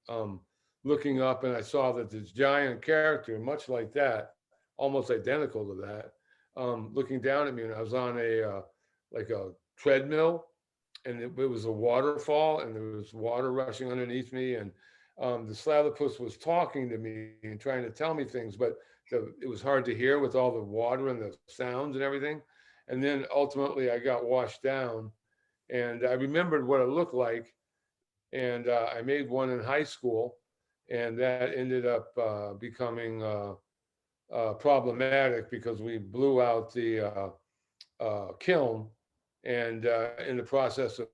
looking up, and I saw that this giant character, much like that, almost identical to that, looking down at me, and I was on a like a treadmill, and it was a waterfall, and there was water rushing underneath me, and the Slathopus was talking to me and trying to tell me things, but it was hard to hear with all the water and the sounds and everything. And then ultimately I got washed down, and I remembered what it looked like, and I made one in high school, and that ended up becoming problematic because we blew out the kiln, and in the process of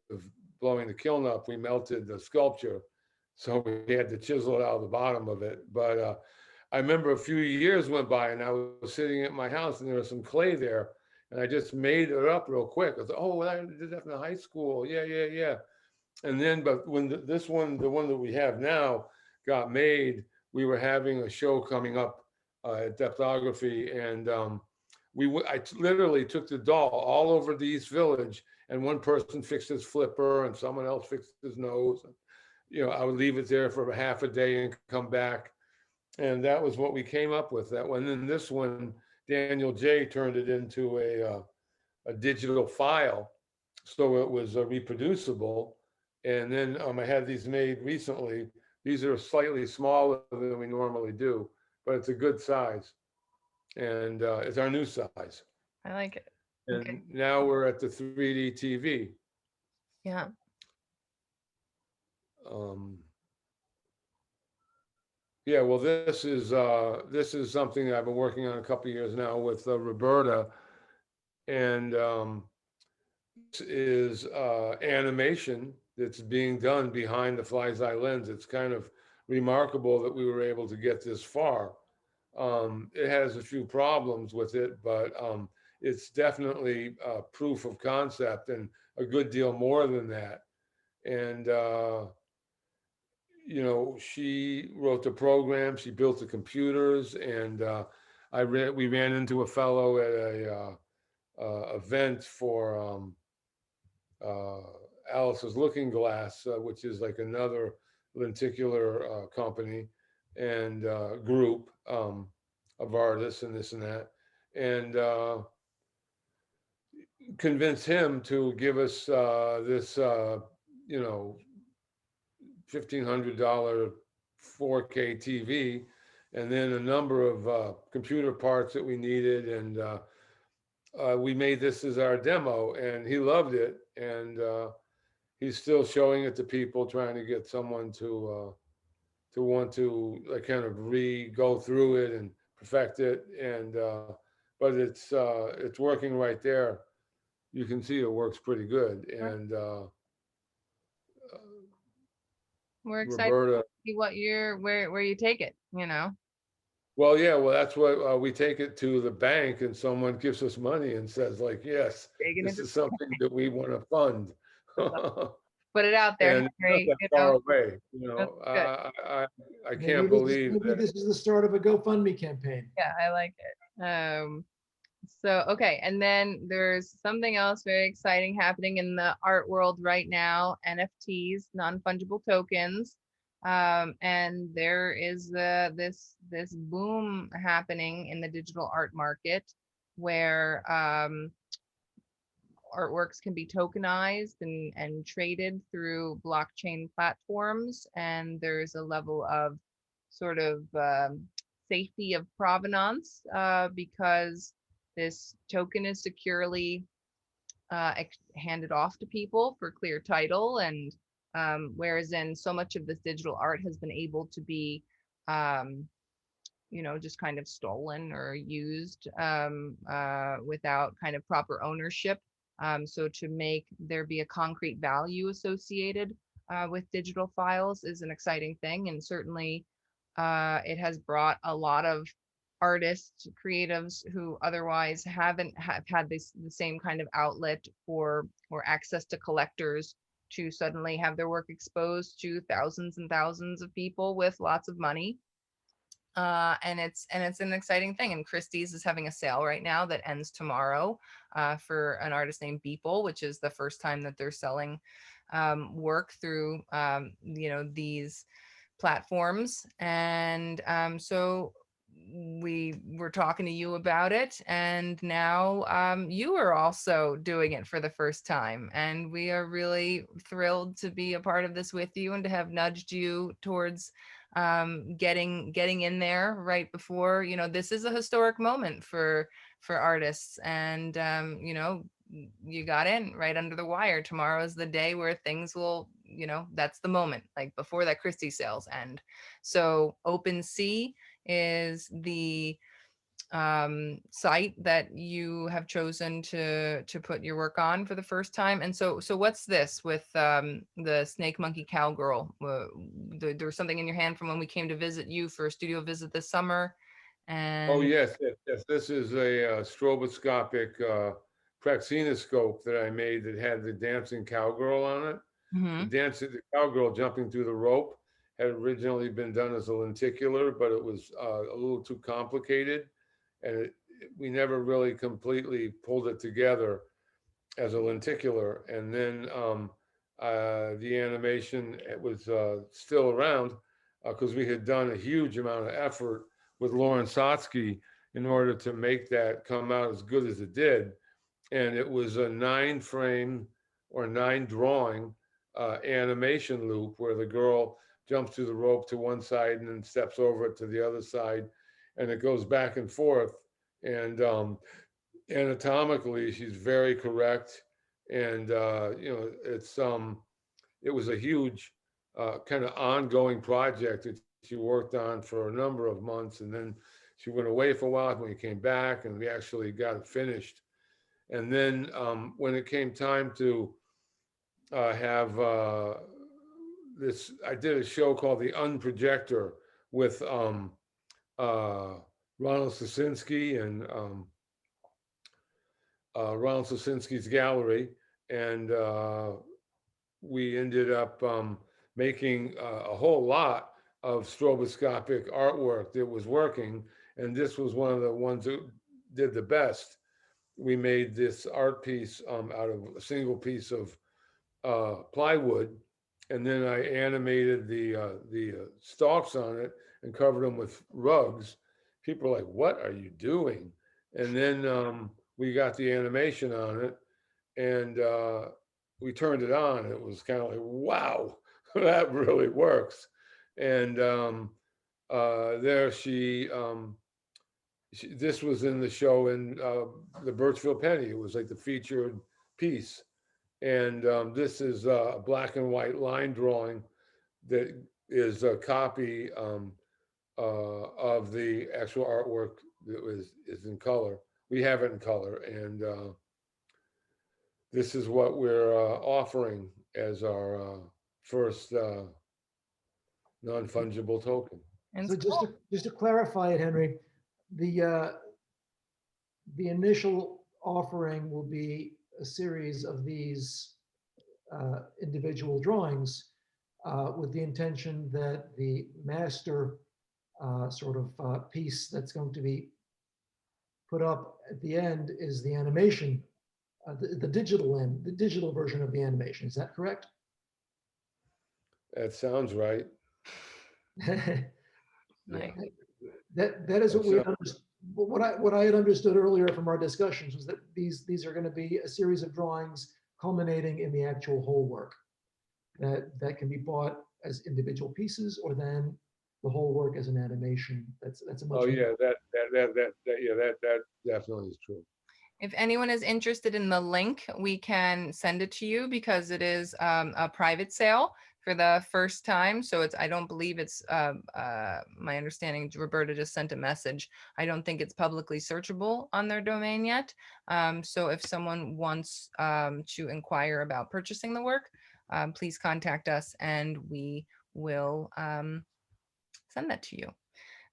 blowing the kiln up, we melted the sculpture, so we had to chisel it out of the bottom of it. But I remember a few years went by, and I was sitting at my house, and there was some clay there, and I just made it up real quick. I thought, oh, well, I did that in high school. Yeah, yeah, yeah. And then, but when this one, the one that we have now, got made, we were having a show coming up at Depthography, and I literally took the doll all over the East Village, and one person fixed his flipper, and someone else fixed his nose. I would leave it there for a half a day and come back, and that was what we came up with. That one. And this one, Daniel J. turned it into a digital file, so it was reproducible. And then I had these made recently. These are slightly smaller than we normally do, but it's a good size, and it's our new size. I like it. And Okay. now we're at the 3D TV. Yeah. Yeah, well, this is something that I've been working on a couple of years now with Roberta, and this is animation that's being done behind the fly's eye lens. It's kind of remarkable that we were able to get this far. It has a few problems with it, but it's definitely proof of concept, and a good deal more than that. And she wrote the program, she built the computers, and we ran into a fellow at a event for Alice's Looking Glass, which is like another lenticular company and group of artists and this and that, and convince him to give us this, $1,500 4K TV, and then a number of computer parts that we needed, and we made this as our demo, and he loved it, and he's still showing it to people, trying to get someone to want to like kind of go through it and perfect it, and but it's working right there. You can see it works pretty good, and we're excited Roberta. to see what where you take it, you know. Well, yeah, well, that's what we take it to the bank, and someone gives us money and says, like, yes, Taking it this to is something that we want to fund. put it out there, And it's not Henry, that you far know. away, That's good. I can't believe maybe that. this is the start of a GoFundMe campaign. Yeah, I like it. So, okay, and then there's something else very exciting happening in the art world right now, NFTs, non-fungible tokens. And there is this boom happening in the digital art market where artworks can be tokenized and traded through blockchain platforms. And there's a level of sort of safety of provenance because this token is securely handed off to people for clear title. And whereas in so much of this digital art has been able to be just kind of stolen or used without kind of proper ownership. So to make there be a concrete value associated with digital files is an exciting thing. And certainly it has brought a lot of artists, creatives who otherwise haven't had the same kind of outlet or access to collectors to suddenly have their work exposed to thousands and thousands of people with lots of money. And it's an exciting thing. And Christie's is having a sale right now that ends tomorrow for an artist named Beeple, which is the first time that they're selling work through these platforms. And so we were talking to you about it, and now you are also doing it for the first time, and we are really thrilled to be a part of this with you and to have nudged you towards getting in there right before, this is a historic moment for artists. And you got in right under the wire. Tomorrow is the day where things will, that's the moment, like before that Christie sales end. So OpenSea is the site that you have chosen to put your work on for the first time. And so what's this with the Snake Monkey Cowgirl? There was something in your hand from when we came to visit you for a studio visit this summer. Oh, And yes, yes. This is a stroboscopic praxinoscope that I made that had the dancing cowgirl on it. Mhm. The cowgirl jumping through the rope had originally been done as a lenticular, but it was a little too complicated, and we never really completely pulled it together as a lenticular. And then the animation, it was still around because we had done a huge amount of effort with Lauren Sotsky in order to make that come out as good as it did. And it was a 9-frame or 9-drawing animation loop where the girl jumps through the rope to one side and then steps over it to the other side, and it goes back and forth. And anatomically, she's very correct. And it was a huge kind of ongoing project that she worked on for a number of months, and then she went away for a while. When we came back, and we actually got it finished. And then when it came time to have this, I did a show called The Unprojector with Ronald Sosinski and Ronald Sosinski's gallery. And we ended up making a whole lot of stroboscopic artwork that was working. And this was one of the ones that did the best. We made this art piece out of a single piece of plywood, and then I animated the stalks on it and covered them with rugs. People were like, "What are you doing?" And then we got the animation on it, and we turned it on. It was kind of like, "Wow, that really works." And there this was in the show in the Birchville Penny. It was like the featured piece. And this is a black and white line drawing that is a copy of the actual artwork that is in color. We have it in color. And this is what we're offering as our first non-fungible token. And So just to clarify it, Henry, the initial offering will be a series of these individual drawings with the intention that the master sort of piece that's going to be put up at the end is the animation, the digital version of the animation. Is that correct? That sounds right. nice. That is what we understood. What I had understood earlier from our discussions was that these are going to be a series of drawings culminating in the actual whole work that can be bought as individual pieces, or then the whole work as an animation. That's a much. Oh yeah, that definitely is true. If anyone is interested in the link, we can send it to you because it is a private sale for the first time. So I don't believe it's, my understanding, Roberta just sent a message. I don't think it's publicly searchable on their domain yet. So if someone wants to inquire about purchasing the work, please contact us and we will send that to you.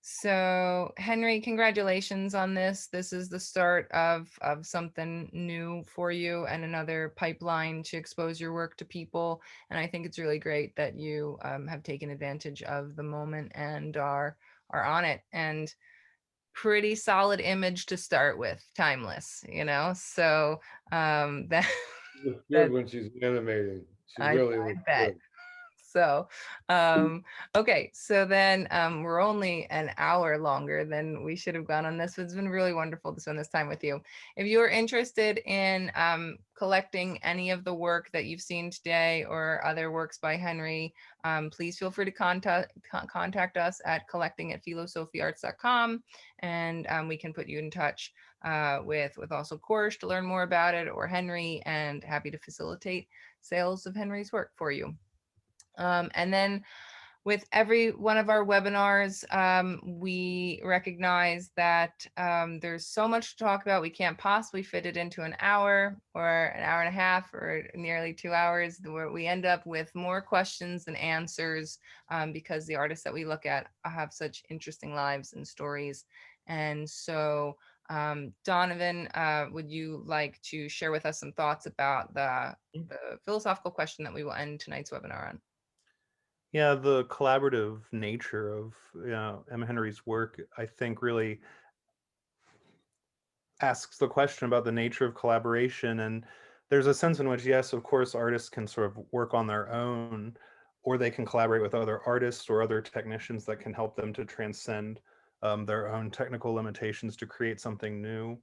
So Henry, congratulations on this. This is the start of something new for you and another pipeline to expose your work to people. And I think it's really great that you have taken advantage of the moment and are on it. And pretty solid image to start with, timeless, you know? So that She looks good when she's animating. She really I looks bet. good. So, okay, so then we're only an hour longer than we should have gone on this. It's been really wonderful to spend this time with you. If you're interested in collecting any of the work that you've seen today or other works by Henry, please feel free to contact us at collecting@philosophyarts.com, and we can put you in touch with also Kourosh to learn more about it, or Henry, and happy to facilitate sales of Henry's work for you. And then with every one of our webinars, we recognize that there's so much to talk about. We can't possibly fit it into an hour or an hour and a half or nearly 2 hours, where we end up with more questions than answers because the artists that we look at have such interesting lives and stories. And so Donovan, would you like to share with us some thoughts about the philosophical question that we will end tonight's webinar on? Yeah, the collaborative nature of M. Henry's work, I think, really asks the question about the nature of collaboration. And there's a sense in which, yes, of course, artists can sort of work on their own, or they can collaborate with other artists or other technicians that can help them to transcend their own technical limitations to create something new.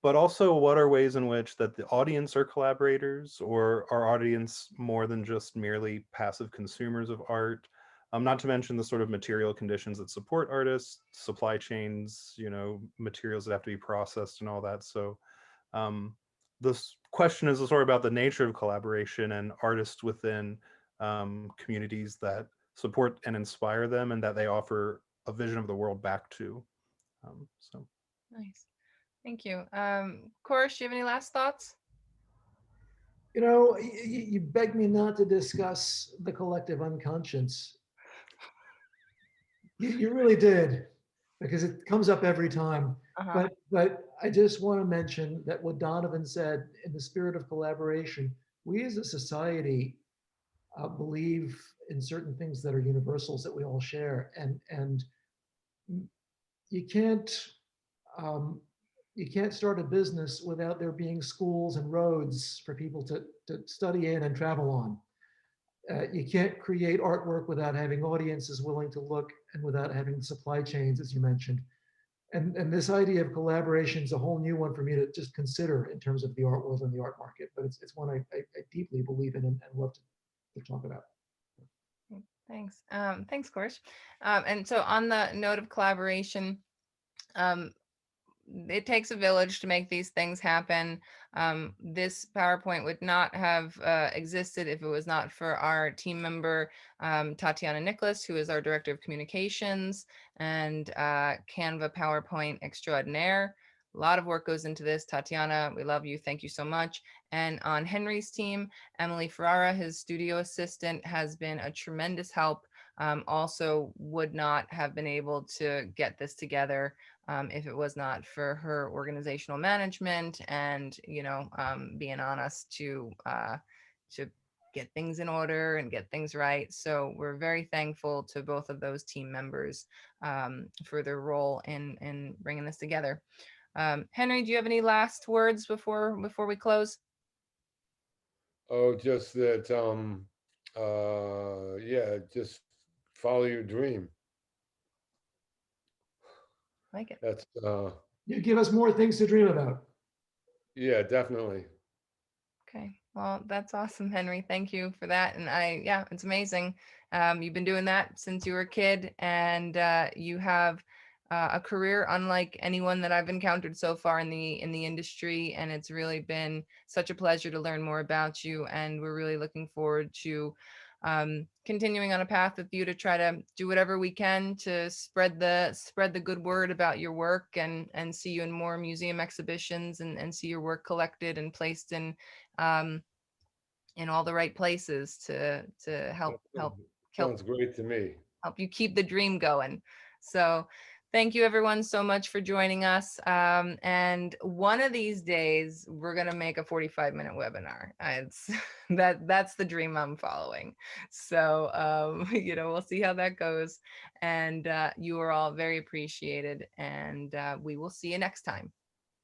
But also, what are ways in which that the audience are collaborators, or our audience more than just merely passive consumers of art? Not to mention the sort of material conditions that support artists, supply chains, materials that have to be processed and all that. So this question is sort of about the nature of collaboration and artists within communities that support and inspire them, and that they offer a vision of the world back to. So nice. Thank you. Kourosh, do you have any last thoughts? You begged me not to discuss the collective unconscious. You really did, because it comes up every time. But I just want to mention that what Donovan said, in the spirit of collaboration, we as a society believe in certain things that are universals that we all share, and you can't start a business without there being schools and roads for people to study in and travel on. You can't create artwork without having audiences willing to look and without having supply chains, as you mentioned. And this idea of collaboration is a whole new one for me to just consider in terms of the art world and the art market. But it's one I deeply believe in and love to talk about. Thanks. Thanks, Kourosh. And so on the note of collaboration, it takes a village to make these things happen. This PowerPoint would not have existed if it was not for our team member, Tatiana Nicholas, who is our Director of Communications and Canva PowerPoint extraordinaire. A lot of work goes into this. Tatiana, we love you. Thank you so much. And on Henry's team, Emily Ferrara, his studio assistant, has been a tremendous help also would not have been able to get this together if it was not for her organizational management and, being on us to get things in order and get things right. So we're very thankful to both of those team members for their role in bringing this together. Henry, do you have any last words before we close? Oh, just that, yeah, just follow your dream. Like it. That's, You give us more things to dream about. yeah, definitely. Okay, well, that's awesome, Henry. Thank you for that. And yeah, it's amazing. You've been doing that since you were a kid, and you have a career unlike anyone that I've encountered so far in the industry. And it's really been such a pleasure to learn more about you. And we're really looking forward to continuing on a path with you to try to do whatever we can to spread the good word about your work and see you in more museum exhibitions and see your work collected and placed in all the right places to help Sounds great to me. help you keep the dream going. So thank you everyone so much for joining us. And one of these days we're going to make a 45-minute webinar. It's that's the dream I'm following. So, we'll see how that goes. And you are all very appreciated, and we will see you next time.